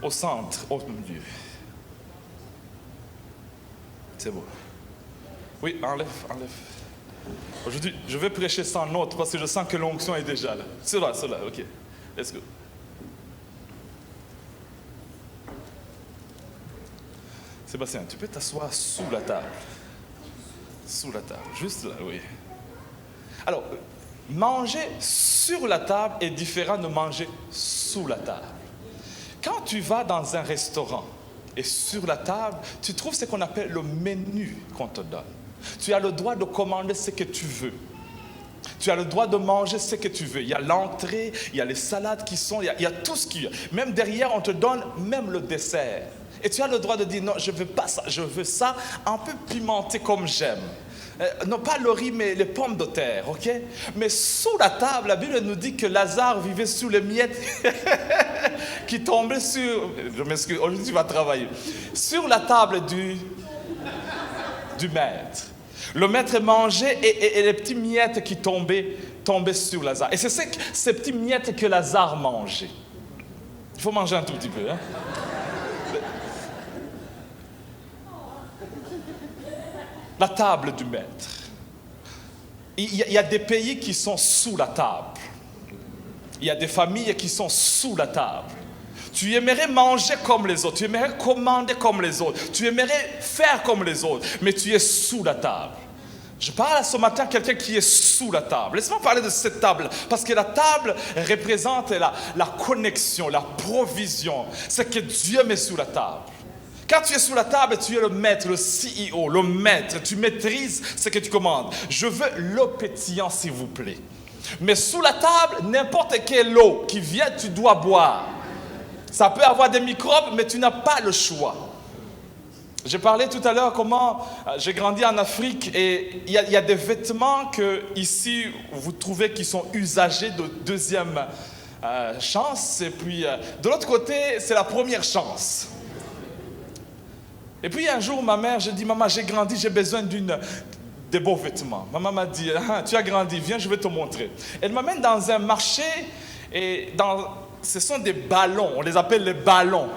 Au centre, au milieu. C'est beau. Oui, enlève. Aujourd'hui, je vais prêcher sans notes parce que je sens que l'onction est déjà là. Cela, ok. Let's go. Sébastien, tu peux t'asseoir sous la table. Sous la table, juste là, oui. Alors, manger sur la table est différent de manger sous la table. Quand tu vas dans un restaurant et sur la table, tu trouves ce qu'on appelle le menu qu'on te donne. Tu as le droit de commander ce que tu veux. Tu as le droit de manger ce que tu veux. Il y a l'entrée, il y a les salades qui sont, il y a tout ce qu'il y a. Même derrière, on te donne même le dessert. Et tu as le droit de dire, non, je ne veux pas ça, je veux ça un peu pimenté comme j'aime. Non pas le riz, mais les pommes de terre, ok? Mais sous la table, la Bible nous dit que Lazare vivait sous les miettes qui tombaient sur... Je m'excuse, aujourd'hui tu vas travailler. Sur la table du maître. Le maître mangeait et les petites miettes qui tombaient sur Lazare. Et c'est ces petites miettes que Lazare mangeait. Il faut manger un tout petit peu, hein? La table du maître. Il y a des pays qui sont sous la table. Il y a des familles qui sont sous la table. Tu aimerais manger comme les autres. Tu aimerais commander comme les autres. Tu aimerais faire comme les autres. Mais tu es sous la table. Je parle à ce matin à quelqu'un qui est sous la table. Laisse-moi parler de cette table. Parce que la table représente la connexion, la provision. C'est que Dieu met sous la table. Quand tu es sous la table, tu es le maître, le CEO, le maître. Tu maîtrises ce que tu commandes. Je veux l'eau pétillante, s'il vous plaît. Mais sous la table, n'importe quelle eau qui vient, tu dois boire. Ça peut avoir des microbes, mais tu n'as pas le choix. J'ai parlé tout à l'heure comment j'ai grandi en Afrique et il y a des vêtements que ici vous trouvez qui sont usagés de deuxième chance. Et puis de l'autre côté, c'est la première chance. Et puis un jour, ma mère, j'ai dit, maman, j'ai grandi, j'ai besoin de beaux vêtements. Maman m'a dit, tu as grandi, viens, je vais te montrer. Elle m'amène dans un marché et ce sont des ballons, on les appelle les ballons.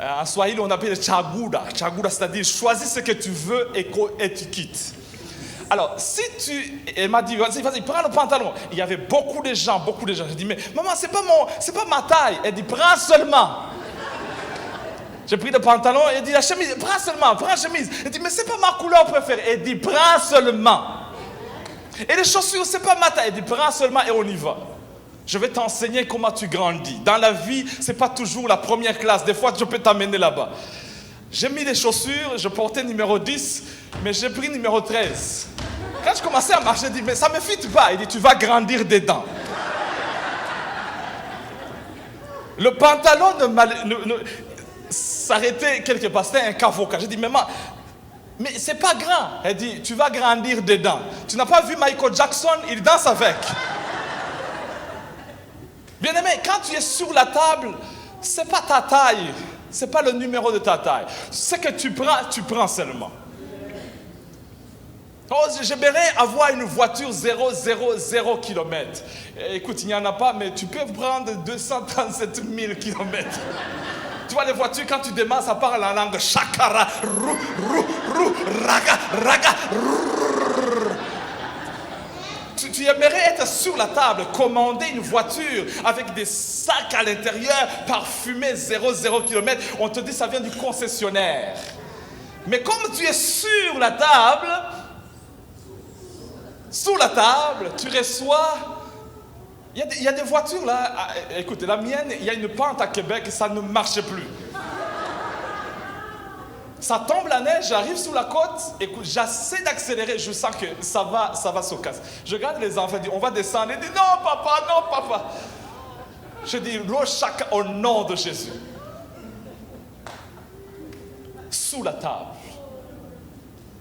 En Swahili, on appelle les chagouda. Chagouda, c'est-à-dire, choisis ce que tu veux et tu quittes. Alors, elle m'a dit, vas-y, prends le pantalon. Il y avait beaucoup de gens. J'ai dit, mais maman, c'est pas ma taille. Elle dit, prends seulement. J'ai pris le pantalon, elle dit, la chemise, prends seulement, prends la chemise. Elle dit, mais c'est pas ma couleur préférée. Elle dit, prends seulement. Et les chaussures, c'est pas ma taille. Il dit, prends seulement et on y va. Je vais t'enseigner comment tu grandis. Dans la vie, c'est pas toujours la première classe. Des fois, je peux t'amener là-bas. J'ai mis les chaussures, je portais numéro 10, mais j'ai pris numéro 13. Quand je commençais à marcher, j'ai dit, mais ça ne me fit pas. Il dit, tu vas grandir dedans. Le pantalon s'arrêtait quelque part, c'était un cavoca. J'ai dit, maman, mais c'est pas grand. Elle dit, tu vas grandir dedans. Tu n'as pas vu Michael Jackson, il danse avec. Bien aimé, quand tu es sur la table, c'est pas ta taille, c'est pas le numéro de ta taille. Ce que tu prends seulement. Oh, j'aimerais avoir une voiture 0 km. Écoute, il n'y en a pas, mais tu peux prendre 237 000 km. Tu vois les voitures, quand tu démarres, ça parle en langue shakara, rou, rou, rou, raga, raga, rou. Tu aimerais être sur la table, commander une voiture avec des sacs à l'intérieur, parfumés 0 km. On te dit ça vient du concessionnaire. Mais comme tu es sur la table, sous la table, tu reçois... Il y a des voitures là, écoutez, la mienne, il y a une pente à Québec, ça ne marche plus. Ça tombe la neige, j'arrive sur la côte, écoute, j'essaie d'accélérer, je sens que ça va se casser. Je regarde les enfants, on va descendre, ils disent non papa. Je dis, louez chacun au nom de Jésus. Sous la table.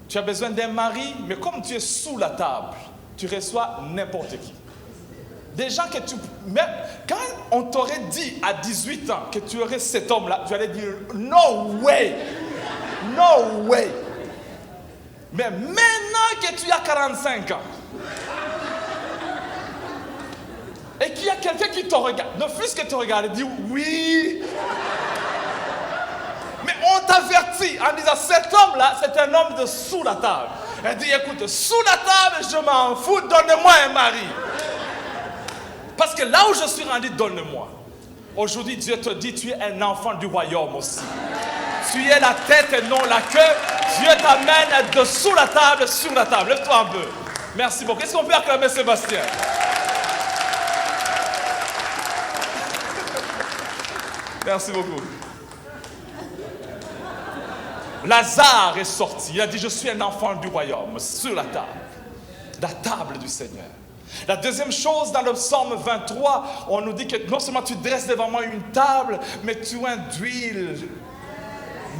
Tu as besoin d'un mari, mais comme tu es sous la table, tu reçois n'importe qui. Des gens que tu... Même quand on t'aurait dit à 18 ans que tu aurais cet homme-là, tu allais dire no way. No way. Mais maintenant que tu as 45 ans, et qu'il y a quelqu'un qui te regarde, ne fût-ce que te regarde et dit oui. Mais on t'avertit en disant cet homme-là, c'est un homme de sous la table. Elle dit écoute, sous la table, je m'en fous, donne-moi un mari. Parce que là où je suis rendu, donne-moi. Aujourd'hui, Dieu te dit, tu es un enfant du royaume aussi. Tu es la tête et non la queue. Dieu t'amène de sous la table, sur la table. Lève-toi un peu. Merci beaucoup. Est-ce qu'on peut acclamer Sébastien? Merci beaucoup. Lazare est sorti. Il a dit, je suis un enfant du royaume, sur la table. La table du Seigneur. La deuxième chose, dans le psaume 23, on nous dit que non seulement tu dresses devant moi une table, mais tu induis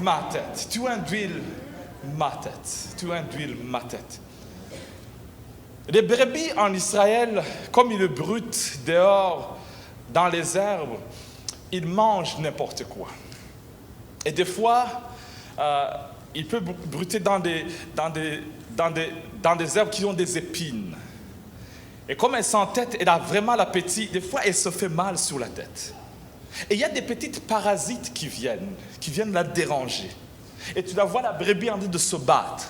ma tête. Tu induis ma tête. Tu induis ma tête. Les brebis en Israël, comme ils brutent dehors dans les herbes, ils mangent n'importe quoi. Et des fois, ils peuvent bruter dans des herbes qui ont des épines. Et comme elle s'entête, elle a vraiment l'appétit, des fois elle se fait mal sur la tête. Et il y a des petites parasites qui viennent la déranger. Et tu la vois, la brebis en train de se battre.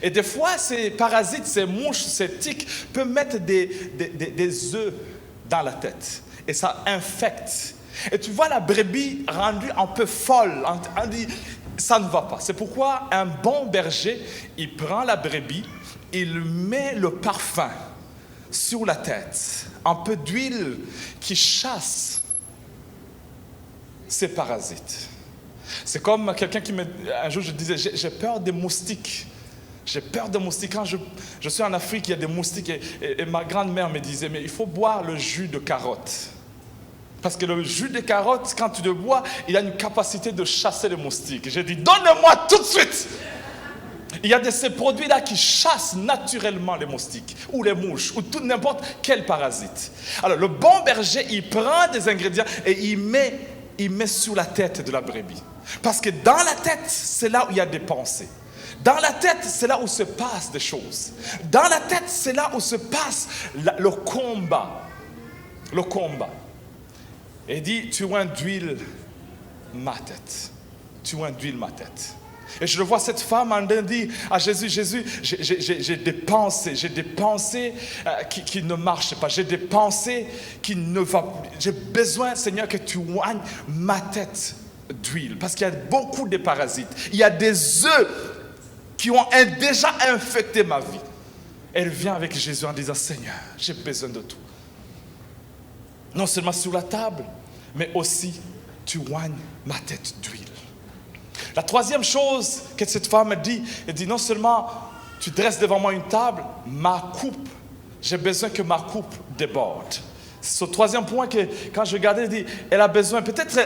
Et des fois, ces parasites, ces mouches, ces tiques peuvent mettre des œufs dans la tête. Et ça infecte. Et tu vois la brebis rendue un peu folle. On dit, ça ne va pas. C'est pourquoi un bon berger, il prend la brebis, il met le parfum sur la tête, un peu d'huile qui chasse ces parasites. C'est comme quelqu'un qui un jour je disais, j'ai peur des moustiques. J'ai peur des moustiques. Quand je suis en Afrique, il y a des moustiques et ma grand-mère me disait, mais il faut boire le jus de carotte. Parce que le jus de carotte, quand tu le bois, il a une capacité de chasser les moustiques. J'ai dit, donne-moi tout de suite. Il y a de ces produits-là qui chassent naturellement les moustiques, ou les mouches, ou tout n'importe quel parasite. Alors, le bon berger, il prend des ingrédients et il met sur la tête de la brebis. Parce que dans la tête, c'est là où il y a des pensées. Dans la tête, c'est là où se passent des choses. Dans la tête, c'est là où se passe le combat. Le combat. Et il dit, tu induis ma tête. Tu induis ma tête. Et je vois cette femme en train de dire à Jésus, j'ai des pensées qui ne marchent pas. J'ai des pensées qui ne vont pas. J'ai besoin, Seigneur, que tu oignes ma tête d'huile. Parce qu'il y a beaucoup de parasites. Il y a des œufs qui ont déjà infecté ma vie. elle vient avec Jésus en disant, Seigneur, j'ai besoin de tout. Non seulement sur la table, mais aussi tu oignes ma tête d'huile. La troisième chose que cette femme dit, elle dit non seulement tu dresses devant moi une table, ma coupe, j'ai besoin que ma coupe déborde. C'est ce troisième point que quand je regardais, elle dit, elle a besoin, peut-être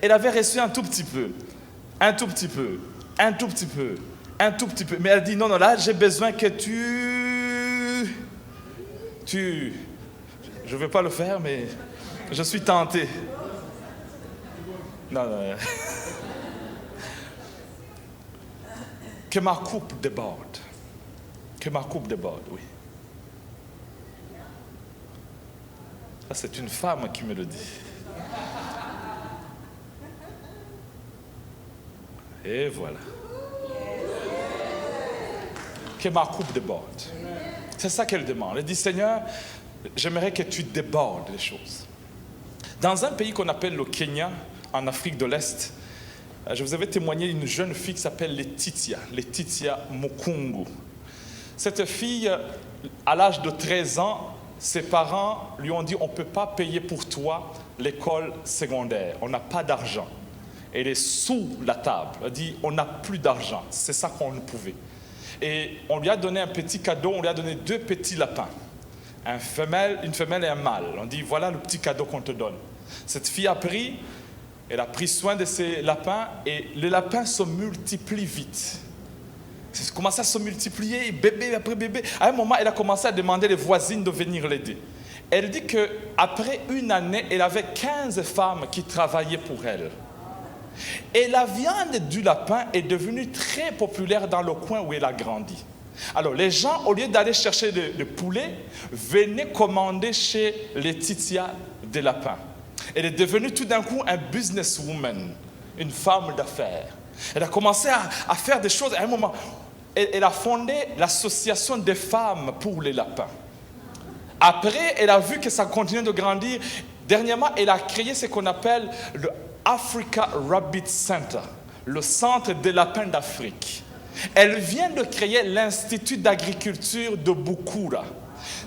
elle avait reçu un tout petit peu, un tout petit peu, un tout petit peu, un tout petit peu. Mais elle dit non, non, là j'ai besoin que je ne vais pas le faire, mais je suis tenté. Non, non. Que ma coupe déborde. Que ma coupe déborde, oui. Ça, c'est une femme qui me le dit. Et voilà. Que ma coupe déborde. C'est ça qu'elle demande. Elle dit, Seigneur, j'aimerais que tu débordes les choses. Dans un pays qu'on appelle le Kenya, en Afrique de l'Est, je vous avais témoigné d'une jeune fille qui s'appelle Laetitia Mukungu. Cette fille, à l'âge de 13 ans, ses parents lui ont dit, on ne peut pas payer pour toi l'école secondaire, on n'a pas d'argent. Elle est sous la table, elle dit, on n'a plus d'argent, c'est ça qu'on pouvait. Et on lui a donné un petit cadeau, on lui a donné 2 petits lapins, une femelle et un mâle. On dit, voilà le petit cadeau qu'on te donne. Cette fille a pris, elle a pris soin de ses lapins et les lapins se multiplient vite. C'est commencé à se multiplier, bébé après bébé. À un moment, elle a commencé à demander les voisines de venir l'aider. Elle dit qu'après une année, elle avait 15 femmes qui travaillaient pour elle. Et la viande du lapin est devenue très populaire dans le coin où elle a grandi. Alors, les gens, au lieu d'aller chercher des poulets, venaient commander chez Laetitia des lapins. Elle est devenue tout d'un coup un businesswoman, une femme d'affaires. Elle a commencé à faire des choses. À un moment, elle a fondé l'association des femmes pour les lapins. Après, elle a vu que ça continuait de grandir. Dernièrement, elle a créé ce qu'on appelle le Africa Rabbit Center, le centre des lapins d'Afrique. Elle vient de créer l'Institut d'agriculture de Bukura.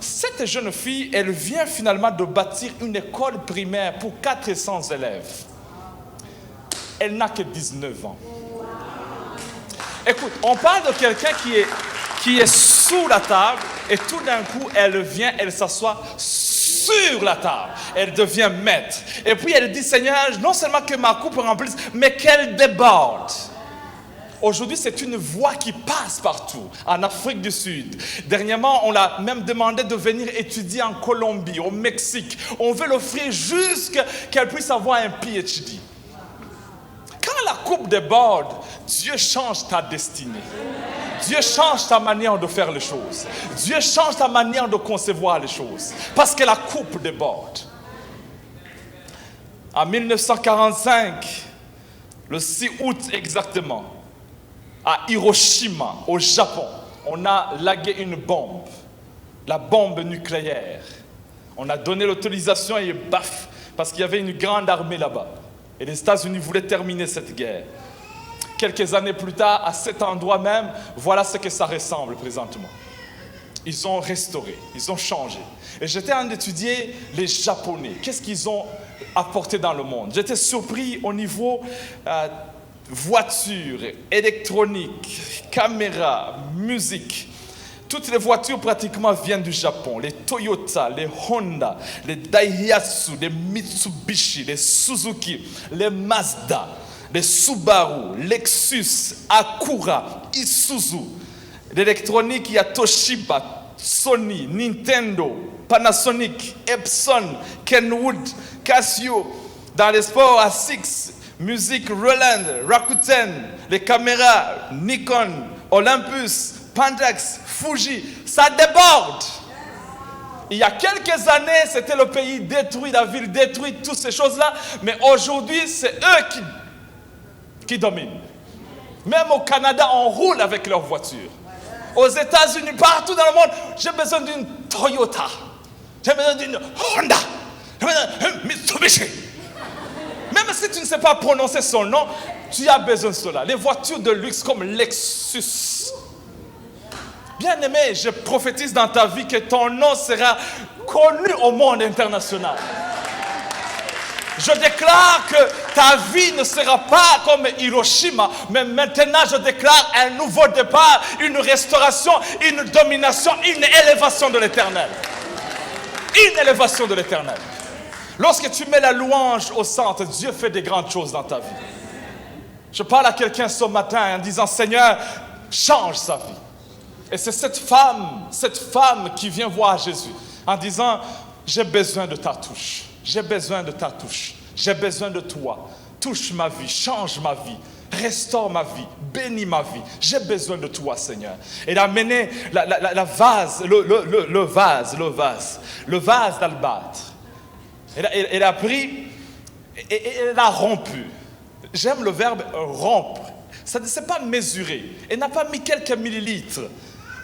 Cette jeune fille, elle vient finalement de bâtir une école primaire pour 400 élèves. Elle n'a que 19 ans. Écoute, on parle de quelqu'un qui est sous la table et tout d'un coup, elle vient, elle s'assoit sur la table. Elle devient maître. Et puis elle dit, Seigneur, non seulement que ma coupe remplisse, mais qu'elle déborde. Aujourd'hui, c'est une voix qui passe partout, en Afrique du Sud. Dernièrement, on l'a même demandé de venir étudier en Colombie, au Mexique. On veut l'offrir jusqu'à qu'elle puisse avoir un PhD. Quand la coupe déborde, Dieu change ta destinée. Dieu change ta manière de faire les choses. Dieu change ta manière de concevoir les choses. Parce que la coupe déborde. En 1945, le 6 août exactement, à Hiroshima, au Japon, on a lagué une bombe, la bombe nucléaire. On a donné l'autorisation et baf, parce qu'il y avait une grande armée là-bas. Et les États-Unis voulaient terminer cette guerre. Quelques années plus tard, à cet endroit même, voilà ce que ça ressemble présentement. Ils ont restauré, ils ont changé. Et j'étais en train d'étudier les Japonais. Qu'est-ce qu'ils ont apporté dans le monde? J'étais surpris au niveau voitures, électronique, caméra, musique. Toutes les voitures pratiquement viennent du Japon. Les Toyota, les Honda, les Daihatsu, les Mitsubishi, les Suzuki, les Mazda, les Subaru, Lexus, Acura, Isuzu. L'électronique, il y a Toshiba, Sony, Nintendo, Panasonic, Epson, Kenwood, Casio. Dans les sports, ASICS, musique Roland, Rakuten, les caméras, Nikon, Olympus, Pentax, Fuji, ça déborde. Il y a quelques années, c'était le pays détruit, la ville détruite, toutes ces choses-là. Mais aujourd'hui, c'est eux qui dominent. Même au Canada, on roule avec leurs voitures. Aux États-Unis, partout dans le monde, j'ai besoin d'une Toyota. J'ai besoin d'une Honda. J'ai besoin d'une Mitsubishi. Même si tu ne sais pas prononcer son nom, tu as besoin de cela. Les voitures de luxe comme Lexus. Bien-aimé, je prophétise dans ta vie que ton nom sera connu au monde international. Je déclare que ta vie ne sera pas comme Hiroshima, mais maintenant je déclare un nouveau départ, une restauration, une domination, une élévation de l'Éternel. Une élévation de l'Éternel. Lorsque tu mets la louange au centre, Dieu fait des grandes choses dans ta vie. Je parle à quelqu'un ce matin en disant, Seigneur, change sa vie. Et c'est cette femme qui vient voir Jésus en disant, j'ai besoin de ta touche. J'ai besoin de ta touche. J'ai besoin de toi. Touche ma vie, change ma vie, restaure ma vie, bénis ma vie. J'ai besoin de toi, Seigneur. Elle a amené le vase d'albâtre. Elle a pris et elle a rompu. J'aime le verbe rompre. Ça ne s'est pas mesuré. Elle n'a pas mis quelques millilitres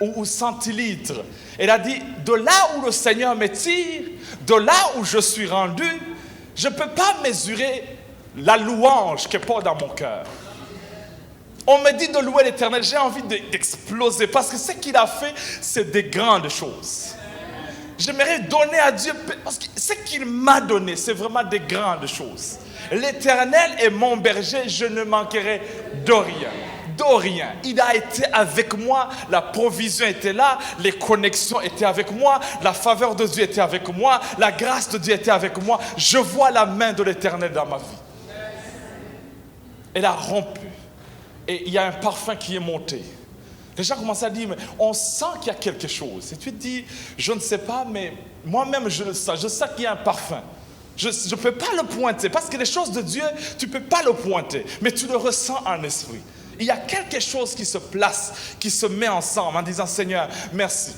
ou centilitres. Elle a dit, de là où le Seigneur me tire, de là où je suis rendu, je ne peux pas mesurer la louange qui porte dans mon cœur. On me dit de louer l'Éternel, j'ai envie d'exploser parce que ce qu'il a fait, c'est des grandes choses. J'aimerais donner à Dieu, parce que ce qu'il m'a donné, c'est vraiment des grandes choses. L'Éternel est mon berger, je ne manquerai de rien. De rien. Il a été avec moi, la provision était là, les connexions étaient avec moi, la faveur de Dieu était avec moi, la grâce de Dieu était avec moi. Je vois la main de l'Éternel dans ma vie. Elle a rompu. Et il y a un parfum qui est monté. Les gens commencent à dire, mais on sent qu'il y a quelque chose. Et tu te dis, je ne sais pas, mais moi-même je le sens. Je sens qu'il y a un parfum. Je ne peux pas le pointer, parce que les choses de Dieu, tu ne peux pas le pointer, mais tu le ressens en esprit. Il y a quelque chose qui se place, qui se met ensemble en disant, Seigneur, merci.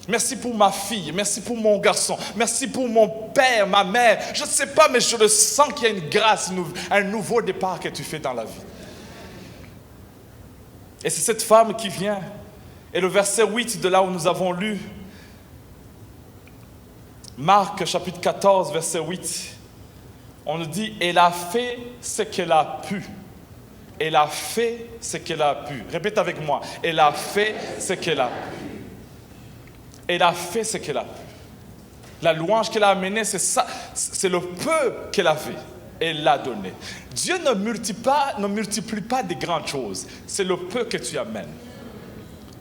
Merci pour ma fille, merci pour mon garçon, merci pour mon père, ma mère. Je ne sais pas, mais je le sens qu'il y a une grâce, un nouveau départ que tu fais dans la vie. Et c'est cette femme qui vient. Et le verset 8 de là où nous avons lu, Marc chapitre 14, verset 8, on nous dit, elle a fait ce qu'elle a pu. Elle a fait ce qu'elle a pu. Répète avec moi. Elle a fait ce qu'elle a pu. Elle a fait ce qu'elle a pu. La louange qu'elle a amenée, c'est ça. C'est le peu qu'elle avait. Elle l'a donné. Dieu ne multiplie pas des grandes choses. C'est le peu que tu amènes.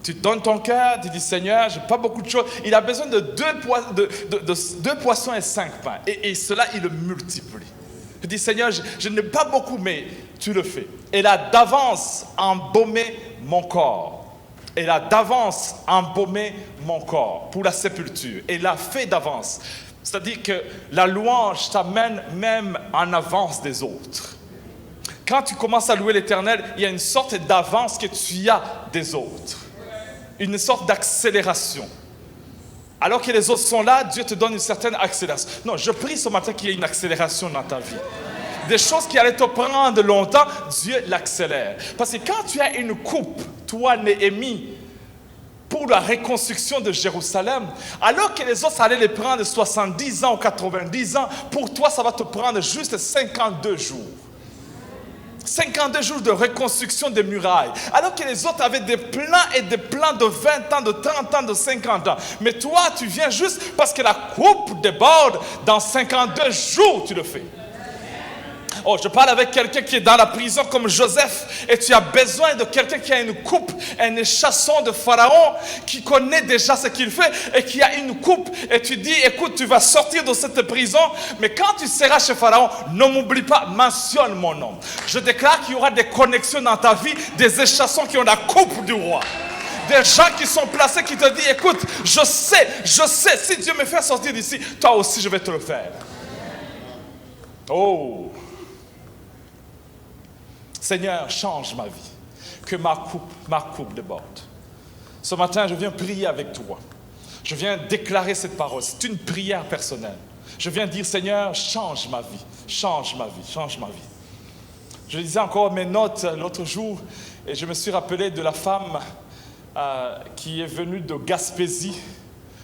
Tu donnes ton cœur, tu dis, Seigneur, je n'ai pas beaucoup de choses. Il a besoin de deux poissons et 5 pains. Et cela, il le multiplie. Je dis, Seigneur, je n'ai pas beaucoup, mais tu le fais. Elle a d'avance embaumé mon corps. Elle a d'avance embaumé mon corps pour la sépulture. Elle l'a fait d'avance. C'est-à-dire que la louange t'amène même en avance des autres. Quand tu commences à louer l'Éternel, il y a une sorte d'avance que tu as des autres. Une sorte d'accélération. Alors que les autres sont là, Dieu te donne une certaine accélération. Non, je prie ce matin qu'il y ait une accélération dans ta vie. Des choses qui allaient te prendre longtemps, Dieu l'accélère. Parce que quand tu as une coupe, toi, Néhémie, pour la reconstruction de Jérusalem, alors que les autres allaient les prendre 70 ans ou 90 ans, pour toi, ça va te prendre juste 52 jours. 52 jours de reconstruction des murailles. Alors que les autres avaient des plans et des plans de 20 ans, de 30 ans, de 50 ans. Mais toi, tu viens juste parce que la coupe déborde. Dans 52 jours, tu le fais. Oh, je parle avec quelqu'un qui est dans la prison comme Joseph et tu as besoin de quelqu'un qui a une coupe, un échasson de Pharaon qui connaît déjà ce qu'il fait et qui a une coupe et tu dis, écoute, tu vas sortir de cette prison, mais quand tu seras chez Pharaon, ne m'oublie pas, mentionne mon nom. Je déclare qu'il y aura des connexions dans ta vie, des échassons qui ont la coupe du roi. Des gens qui sont placés qui te disent, écoute, je sais, si Dieu me fait sortir d'ici, toi aussi je vais te le faire. Oh! Seigneur, change ma vie, que ma coupe déborde. Ce matin, je viens prier avec toi. Je viens déclarer cette parole. C'est une prière personnelle. Je viens dire, Seigneur, change ma vie, change ma vie, change ma vie. Je lisais encore mes notes l'autre jour et je me suis rappelé de la femme qui est venue de Gaspésie,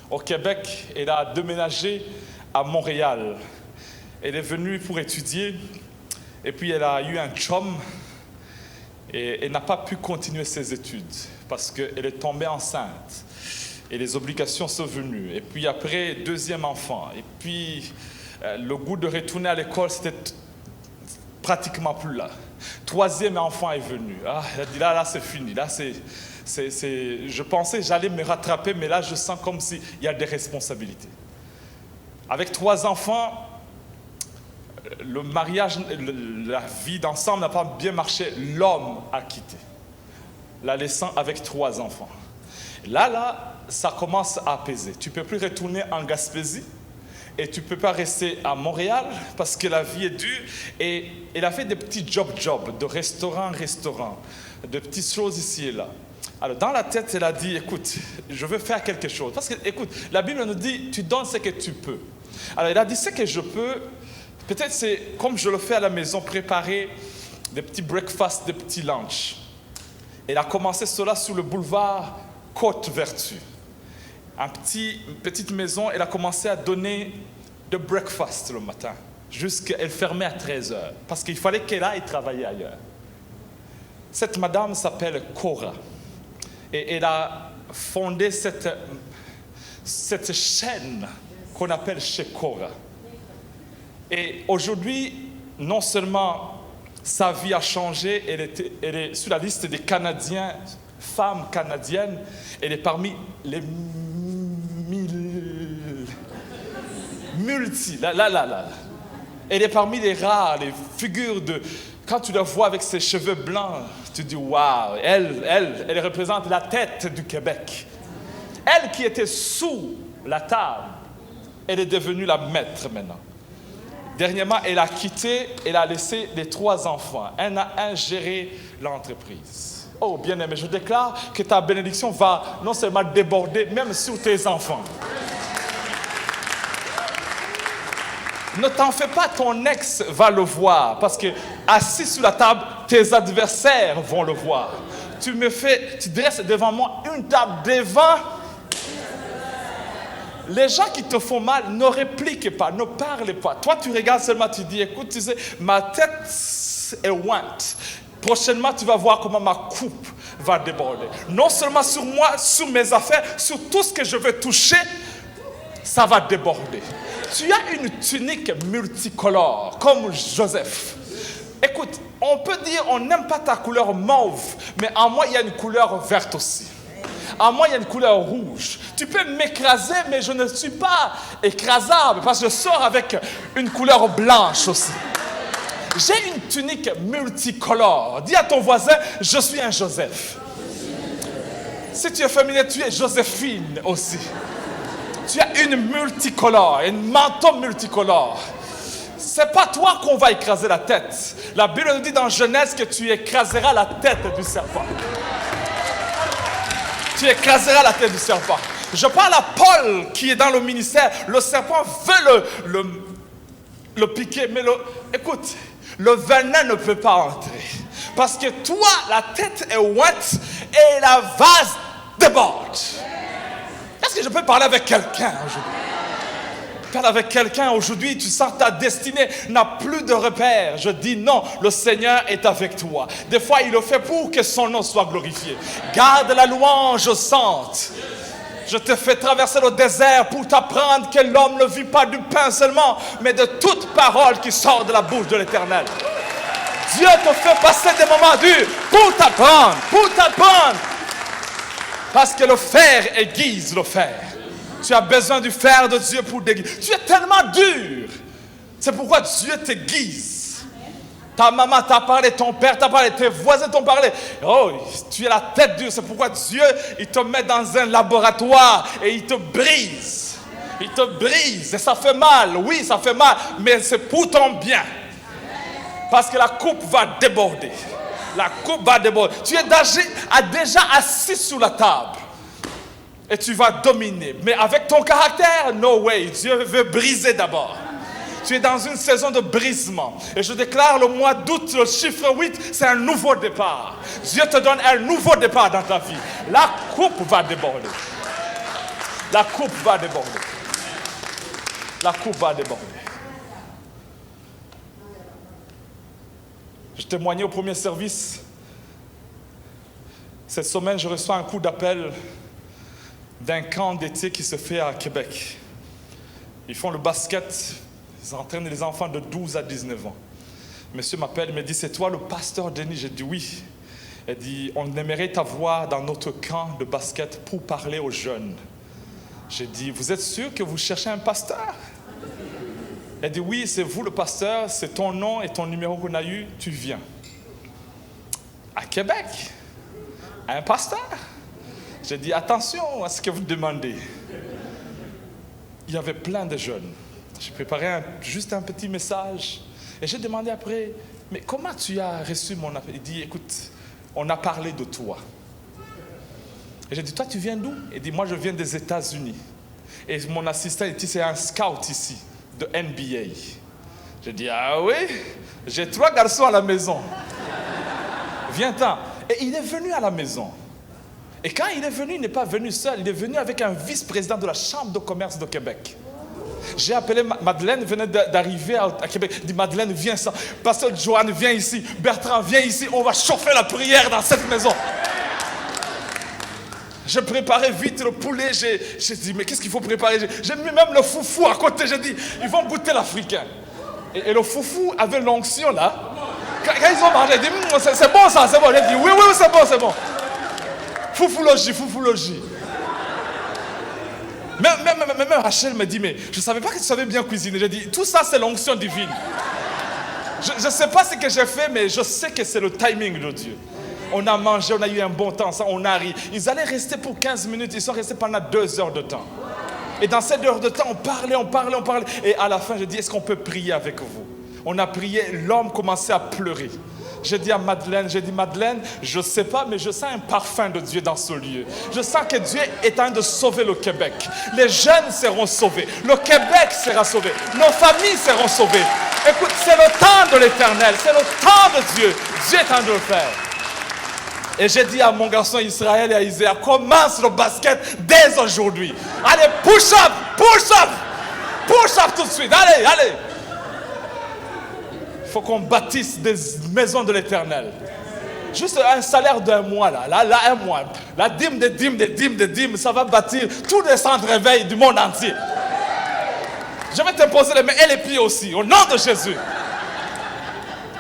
au Québec. Elle a déménagé à Montréal. Elle est venue pour étudier et puis elle a eu un chum. Et elle n'a pas pu continuer ses études parce qu'elle est tombée enceinte. Et les obligations sont venues. Et puis après, deuxième enfant. Et puis, le goût de retourner à l'école, c'était pratiquement plus là. Troisième enfant est venu. Ah, elle a dit là c'est fini. Là, je pensais que j'allais me rattraper, mais là, je sens comme s'il y a des responsabilités. Avec 3 enfants, le mariage, la vie d'ensemble n'a pas bien marché. L'homme a quitté, la laissant avec 3 enfants. Là, ça commence à apaiser. Tu ne peux plus retourner en Gaspésie et tu ne peux pas rester à Montréal parce que la vie est dure. Et elle a fait des petits jobs, de restaurant, de petites choses ici et là. Alors, dans la tête, elle a dit, écoute, je veux faire quelque chose. Parce que, écoute, la Bible nous dit, tu donnes ce que tu peux. Alors, elle a dit, ce que je peux, peut-être c'est, comme je le fais à la maison, préparer des petits breakfasts, des petits lunchs. Elle a commencé cela sur le boulevard Côte-Vertu. Une petite maison, elle a commencé à donner de breakfast le matin. Jusqu'elle fermait à 13h. Parce qu'il fallait qu'elle aille travailler ailleurs. Cette madame s'appelle Cora. Et elle a fondé cette chaîne qu'on appelle chez Cora. Et aujourd'hui, non seulement sa vie a changé, elle est sur la liste des Canadiens, femmes canadiennes, elle est parmi les Elle est parmi les rares, les figures de... Quand tu la vois avec ses cheveux blancs, tu dis waouh, elle représente la tête du Québec. Elle qui était sous la table, elle est devenue la maître maintenant. Dernièrement, elle a quitté, elle a laissé les 3 enfants. Elle a ingéré l'entreprise. Oh, bien-aimé, je déclare que ta bénédiction va non seulement déborder, même sur tes enfants. Ne t'en fais pas, ton ex va le voir, parce que assis sur la table, tes adversaires vont le voir. Tu dresses devant moi une table devant. Les gens qui te font mal ne répliquent pas, ne parlent pas. Toi, tu regardes seulement, tu dis, écoute, tu sais, ma tête est ointe. Prochainement, tu vas voir comment ma coupe va déborder. Non seulement sur moi, sur mes affaires, sur tout ce que je veux toucher, ça va déborder. Tu as une tunique multicolore, comme Joseph. Écoute, on peut dire, on n'aime pas ta couleur mauve, mais en moi, il y a une couleur verte aussi. En moi, il y a une couleur rouge. Tu peux m'écraser, mais je ne suis pas écrasable, parce que je sors avec une couleur blanche aussi. J'ai une tunique multicolore. Dis à ton voisin, je suis un Joseph. Si tu es féminin, tu es Joséphine aussi. Tu as une multicolore, un manteau multicolore. C'est pas toi qu'on va écraser la tête. La Bible nous dit dans Genèse que tu écraseras la tête du serpent. Tu écraseras la tête du serpent. Je parle à Paul qui est dans le ministère. Le serpent veut le piquer, mais écoute, le venin ne peut pas entrer. Parce que toi, la tête est ouate et la vase déborde. Est-ce que je peux parler avec quelqu'un aujourd'hui? Parle avec quelqu'un aujourd'hui, tu sens que ta destinée n'a plus de repères. Je dis non, le Seigneur est avec toi. Des fois, il le fait pour que son nom soit glorifié. Garde la louange sainte. Je te fais traverser le désert pour t'apprendre que l'homme ne vit pas du pain seulement, mais de toute parole qui sort de la bouche de l'Éternel. Dieu te fait passer des moments durs pour t'apprendre, Parce que le fer aiguise le fer. Tu as besoin du fer de Dieu pour déguiser. Tu es tellement dur. C'est pourquoi Dieu t'aiguise. Ta maman t'a parlé, ton père t'a parlé, tes voisins t'ont parlé. Oh, tu es la tête dure. C'est pourquoi Dieu, il te met dans un laboratoire et il te brise. Il te brise et ça fait mal. Oui, ça fait mal, mais c'est pour ton bien. Parce que la coupe va déborder. La coupe va déborder. Tu es déjà assis sur la table. Et tu vas dominer. Mais avec ton caractère, no way. Dieu veut briser d'abord. Tu es dans une saison de brisement. Et je déclare le mois d'août, le chiffre 8, c'est un nouveau départ. Dieu te donne un nouveau départ dans ta vie. La coupe va déborder. La coupe va déborder. La coupe va déborder. Je témoignais au premier service Cette semaine, je reçois un coup d'appel d'un camp d'été qui se fait à Québec. Ils font le basket, ils entraînent les enfants de 12 à 19 ans. Monsieur m'appelle, il me dit, c'est toi le pasteur Denis? J'ai dit oui. Il dit, on aimerait t'avoir dans notre camp de basket pour parler aux jeunes. J'ai dit, vous êtes sûr que vous cherchez un pasteur? Il dit, oui, c'est vous le pasteur, c'est ton nom et ton numéro qu'on a eu, tu viens. À Québec, un pasteur. J'ai dit, attention à ce que vous demandez. Il y avait plein de jeunes. J'ai préparé juste un petit message. Et j'ai demandé après, mais comment tu as reçu mon appel? Il dit, écoute, on a parlé de toi. Et j'ai dit, toi, tu viens d'où? Il dit, moi, je viens des États-Unis. Et mon assistant, il dit, c'est un scout ici, de NBA. J'ai dit, ah oui? J'ai 3 garçons à la maison. Viens-t'en. Et il est venu à la maison. Et quand il est venu, il n'est pas venu seul. Il est venu avec un vice-président de la Chambre de commerce de Québec. J'ai appelé Madeleine, venait d'arriver à Québec. Il dit, Madeleine, viens ça. Pasteur Joanne, viens ici. Bertrand, viens ici. On va chauffer la prière dans cette maison. J'ai préparé vite le poulet. J'ai dit, mais qu'est-ce qu'il faut préparer? J'ai mis même le foufou à côté. J'ai dit, ils vont goûter l'Africain. Et le foufou avait l'onction là. Quand ils ont mangé, j'ai dit, c'est bon ça, c'est bon. J'ai dit, oui, c'est bon, c'est bon. Foufoulogie. Même Rachel me dit, mais je ne savais pas que tu savais bien cuisiner. J'ai dit, tout ça c'est l'onction divine. Je ne sais pas ce que j'ai fait, mais je sais que c'est le timing de Dieu. On a mangé, on a eu un bon temps, ça, on a ri. Ils allaient rester pour 15 minutes, ils sont restés pendant 2 heures de temps. Et dans cette heure de temps, on parlait. Et à la fin, je dis, est-ce qu'on peut prier avec vous? On a prié, l'homme commençait à pleurer. J'ai dit à Madeleine, je ne sais pas, mais je sens un parfum de Dieu dans ce lieu. Je sens que Dieu est en train de sauver le Québec. Les jeunes seront sauvés. Le Québec sera sauvé. Nos familles seront sauvées. Écoute, c'est le temps de l'Éternel. C'est le temps de Dieu. Dieu est en train de le faire. Et j'ai dit à mon garçon Israël et à Isaiah, commence le basket dès aujourd'hui. Allez, push up tout de suite. Allez. Il faut qu'on bâtisse des maisons de l'Éternel. Juste un salaire d'un mois, là, un mois. La dîme des dîmes, ça va bâtir tous les centres de réveil du monde entier. Je vais t'imposer les mains et les pieds aussi, au nom de Jésus.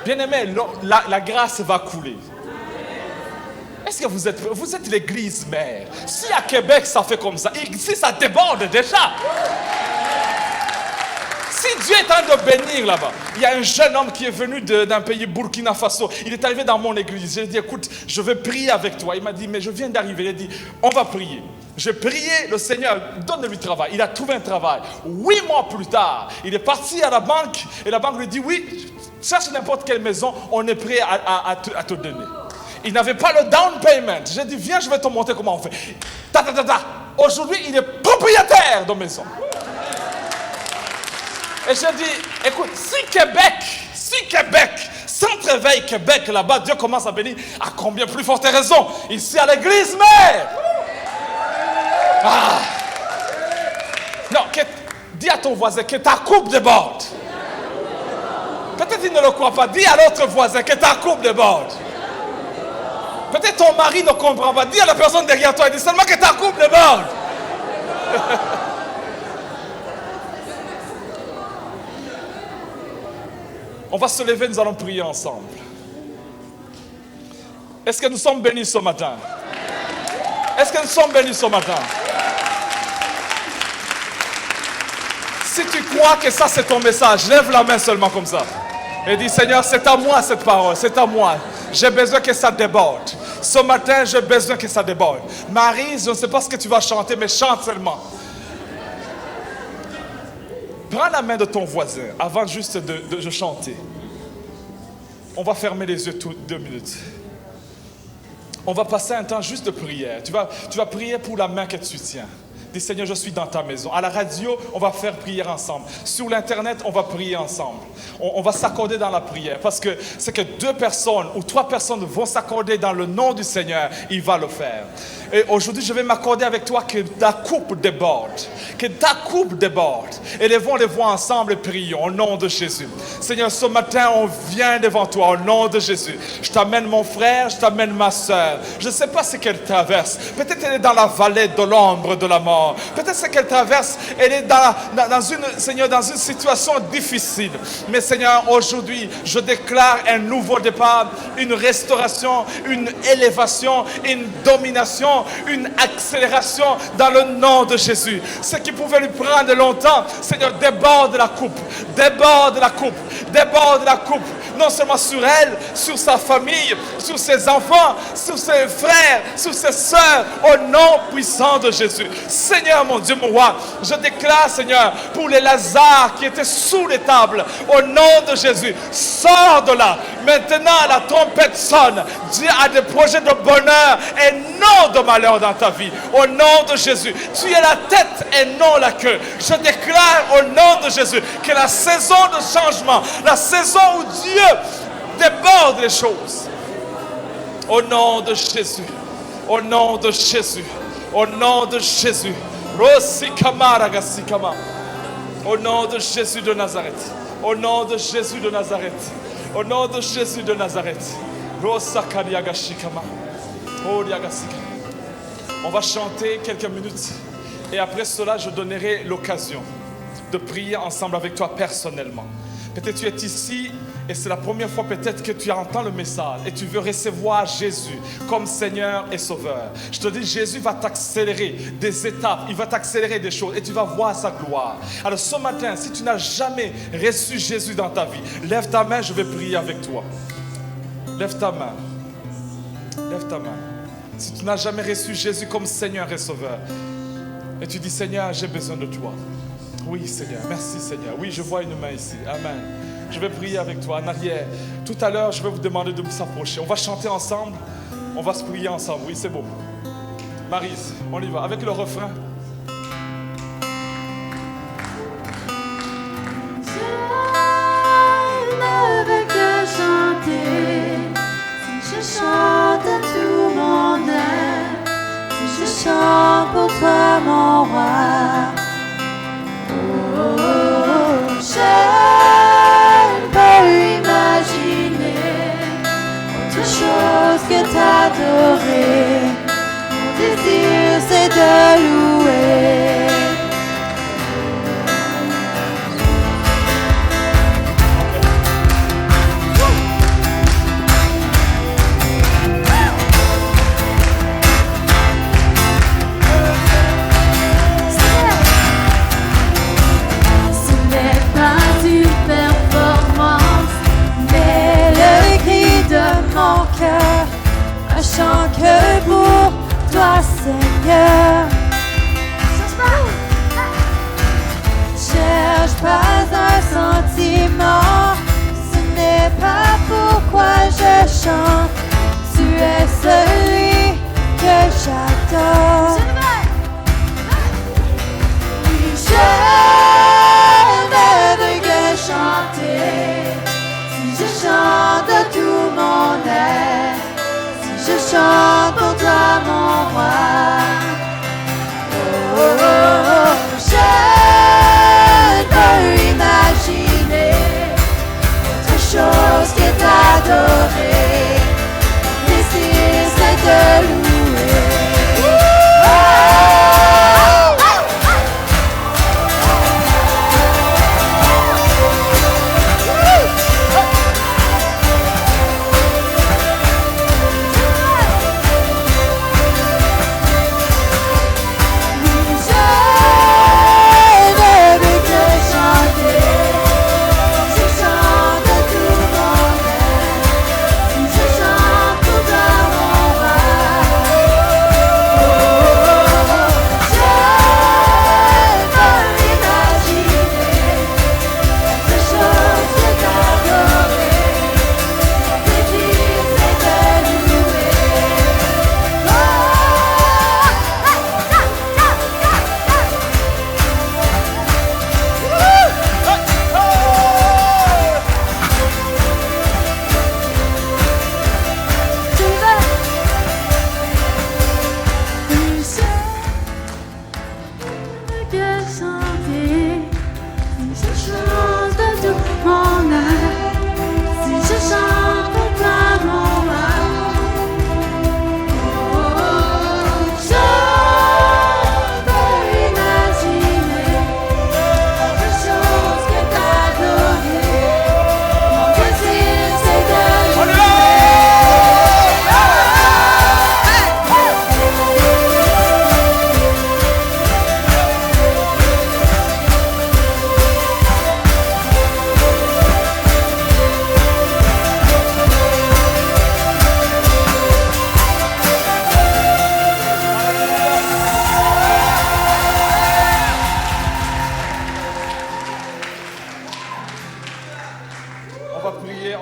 Bien-aimés, la grâce va couler. Est-ce que vous êtes l'église mère? Si à Québec ça fait comme ça, ici ça déborde déjà. Si Dieu est en train de bénir là-bas, il y a un jeune homme qui est venu d'un pays Burkina Faso. Il est arrivé dans mon église. J'ai dit, écoute, je veux prier avec toi. Il m'a dit, mais je viens d'arriver. Il a dit, on va prier. J'ai prié, le Seigneur, donne-lui travail. Il a trouvé un travail. 8 mois plus tard, il est parti à la banque et la banque lui dit, oui, cherche n'importe quelle maison, on est prêt à te donner. Il n'avait pas le down payment. J'ai dit, viens, je vais te montrer comment on fait. Aujourd'hui, il est propriétaire de maison. Et j'ai dit, écoute, si Québec, Centre-Éveil Québec, là-bas, Dieu commence à bénir, à combien plus forte raison, ici à l'église mère. Non, dis à ton voisin que ta coupe déborde. Peut-être il ne le croit pas. Dis à l'autre voisin que ta coupe déborde. Peut-être ton mari ne comprend pas. Dis à la personne derrière toi, dis seulement que ta coupe déborde. On va se lever, nous allons prier ensemble. Est-ce que nous sommes bénis ce matin? Est-ce que nous sommes bénis ce matin? Si tu crois que ça c'est ton message, lève la main seulement comme ça. Et dis, Seigneur, c'est à moi cette parole, c'est à moi. J'ai besoin que ça déborde. Ce matin, j'ai besoin que ça déborde. Marie, je ne sais pas ce que tu vas chanter, mais chante seulement. Prends la main de ton voisin avant juste de chanter. On va fermer les yeux 2 minutes. On va passer un temps juste de prière. Tu vas prier pour la main que tu tiens. Dis, Seigneur, je suis dans ta maison. À la radio, on va faire prière ensemble. Sur l'Internet, on va prier ensemble. On va s'accorder dans la prière. Parce que c'est que 2 personnes ou 3 personnes vont s'accorder dans le nom du Seigneur, il va le faire. Et aujourd'hui, je vais m'accorder avec toi que ta coupe déborde. Que ta coupe déborde. Élevons les voix ensemble et prions au nom de Jésus. Seigneur, ce matin, on vient devant toi au nom de Jésus. Je t'amène mon frère, je t'amène ma soeur. Je ne sais pas ce qu'elle traverse. Peut-être elle est dans la vallée de l'ombre de la mort. Peut-être ce qu'elle traverse, elle est Seigneur, dans une situation difficile. Mais Seigneur, aujourd'hui, je déclare un nouveau départ, une restauration, une élévation, une domination, une accélération dans le nom de Jésus. Ce qui pouvait lui prendre longtemps, Seigneur, déborde la coupe, déborde la coupe, déborde la coupe. Non seulement sur elle, sur sa famille, sur ses enfants, sur ses frères, sur ses sœurs, au nom puissant de Jésus. Seigneur, mon Dieu, mon roi, je déclare, Seigneur, pour les Lazare qui étaient sous les tables, au nom de Jésus, sors de là. Maintenant, la trompette sonne. Dieu a des projets de bonheur et non de malheur dans ta vie. Au nom de Jésus, tu es la tête et non la queue. Je déclare au nom de Jésus que la saison de changement, la saison où Dieu déborde les choses. Au nom de Jésus, au nom de Jésus, au nom de Jésus. Au nom de Jésus de Nazareth. Au nom de Jésus de Nazareth. Au nom de Jésus de Nazareth. On va chanter quelques minutes. Et après cela, je donnerai l'occasion de prier ensemble avec toi personnellement. Peut-être tu es ici et c'est la première fois peut-être que tu entends le message et tu veux recevoir Jésus comme Seigneur et Sauveur. Je te dis, Jésus va t'accélérer des étapes, il va t'accélérer des choses et tu vas voir sa gloire. Alors ce matin, si tu n'as jamais reçu Jésus dans ta vie, lève ta main, je vais prier avec toi. Lève ta main. Lève ta main. Si tu n'as jamais reçu Jésus comme Seigneur et Sauveur, et tu dis, Seigneur, j'ai besoin de toi. Oui, Seigneur. Merci, Seigneur. Oui, je vois une main ici. Amen. Je vais prier avec toi en arrière. Tout à l'heure, je vais vous demander de vous approcher. On va chanter ensemble. On va se prier ensemble. Oui, c'est beau. Maryse, on y va. Avec le refrain. Je ne veux que chanter. Si je chante à tout mon âme, si je chante pour toi, mon roi. Je ne peux imaginer autre chose que t'adorer. Mon désir c'est de louer. Un chant que pour toi, Seigneur. Cherche pas un sentiment, ce n'est pas pourquoi je chante. Tu es celui que j'adore. Oui, je ne veux que chanter. Si je chante de tout mon être, je chante pour toi, mon roi. Oh, oh, oh, je peux imaginer autre chose que t'adorer. Désir, c'est de louer. Oh,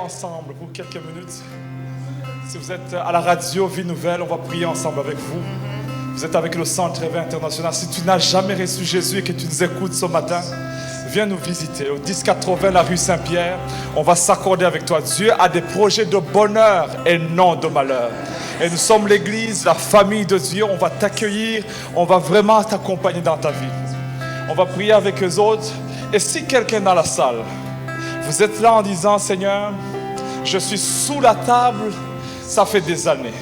ensemble pour quelques minutes. Si vous êtes à la radio Vie Nouvelle, on va prier ensemble avec vous. Vous êtes avec le Centre Réveil International. Si tu n'as jamais reçu Jésus et que tu nous écoutes ce matin, viens nous visiter au 1080 la rue Saint-Pierre. On va s'accorder avec toi. Dieu a des projets de bonheur et non de malheur. Et nous sommes l'Église, la famille de Dieu. On va t'accueillir. On va vraiment t'accompagner dans ta vie. On va prier avec eux autres. Et si quelqu'un dans la salle, vous êtes là en disant, Seigneur, je suis sous la table, ça fait des années.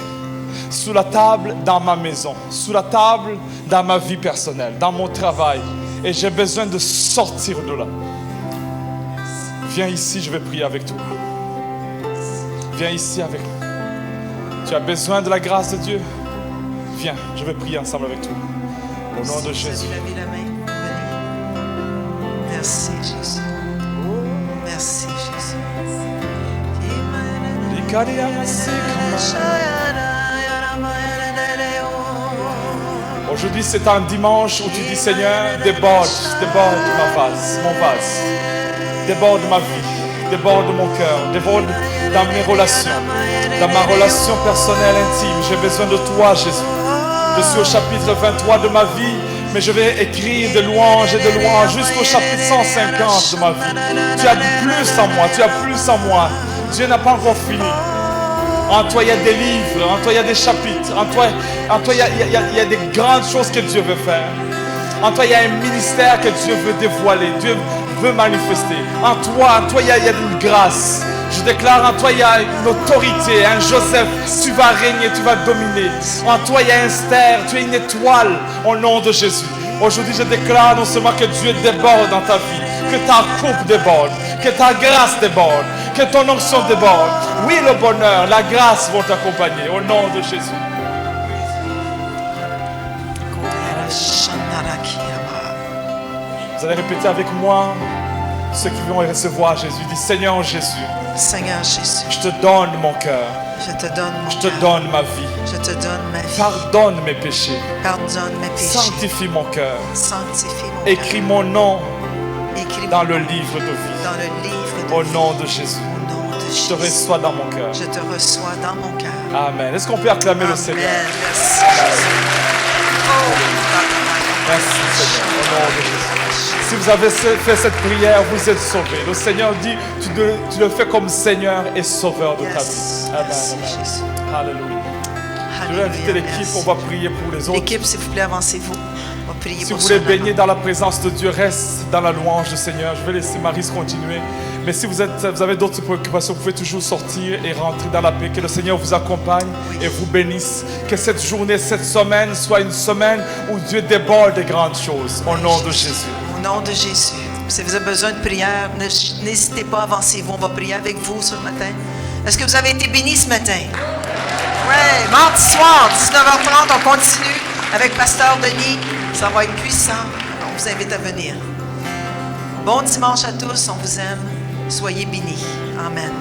Sous la table dans ma maison, sous la table dans ma vie personnelle, dans mon travail. Et j'ai besoin de sortir de là. Viens ici, je vais prier avec toi. Viens ici avec nous. Tu as besoin de la grâce de Dieu? Viens, je vais prier ensemble avec toi. Au nom de Jésus. Levez la main. Venez. Merci Jésus. Merci Jésus. Aujourd'hui, c'est un dimanche où tu dis, Seigneur, déborde ma vase, mon vase. Déborde ma vie, déborde mon cœur, déborde dans mes relations, dans ma relation personnelle intime. J'ai besoin de toi, Jésus. Je suis au chapitre 23 de ma vie, mais je vais écrire de louanges et de louanges jusqu'au chapitre 150 de ma vie. Tu as plus en moi, tu as plus en moi. Dieu n'a pas encore fini. En toi, il y a des livres, en toi, il y a des chapitres, en toi, il y a des grandes choses que Dieu veut faire. En toi, il y a un ministère que Dieu veut dévoiler, Dieu veut manifester. En toi, il y a une grâce. Je déclare, en toi, il y a une autorité, un Joseph, tu vas régner, tu vas dominer. En toi, il y a un Esther, tu es une étoile au nom de Jésus. Aujourd'hui, je déclare non seulement que Dieu déborde dans ta vie, que ta coupe déborde, que ta grâce déborde, que ton onction déborde. Oui, le bonheur, la grâce vont t'accompagner au nom de Jésus. Vous allez répéter avec moi, ceux qui vont recevoir Jésus. Dis, Seigneur Jésus, Seigneur Jésus, je te donne mon cœur. je te donne mon Je te cœur. donne ma vie. Je te donne ma vie. Pardonne mes péchés. Pardonne mes péchés. Sanctifie mon cœur. Sanctifie mon Écris mon nom cœur. Écris dans mon le nom livre de vie. dans le livre de Au vie. nom de Jésus. Au nom de Je Jésus. te reçois dans mon cœur. Je te reçois dans mon cœur. Amen. Est-ce qu'on peut acclamer le Amen. Seigneur? Merci Jésus. Oh, Merci Seigneur. Au nom de Jésus. Si vous avez fait cette prière, vous êtes sauvés. Le Seigneur dit, tu le fais comme Seigneur et Sauveur de ta yes. vie. Merci Amen. Jésus. Alléluia. Je vais inviter Alléluia, l'équipe, merci. on va prier pour les autres. L'équipe, s'il vous plaît, avancez-vous. On va prier Si pour vous voulez son baigner nom. dans la présence de Dieu, reste dans la louange du Seigneur. Je vais laisser Maryse continuer. Mais si vous avez d'autres préoccupations, vous pouvez toujours sortir et rentrer dans la paix. Que le Seigneur vous accompagne et vous bénisse. Que cette journée, cette semaine soit une semaine où Dieu déborde de grandes choses. Au nom de Jésus. Au nom de Jésus. Si vous avez besoin de prière, n'hésitez pas, avancez-vous. On va prier avec vous ce matin. Est-ce que vous avez été bénis ce matin? Oui, mardi soir, 19h30, on continue avec Pasteur Denis. Ça va être puissant. Alors, on vous invite à venir. Bon dimanche à tous, on vous aime. Soyez bénis. Amen.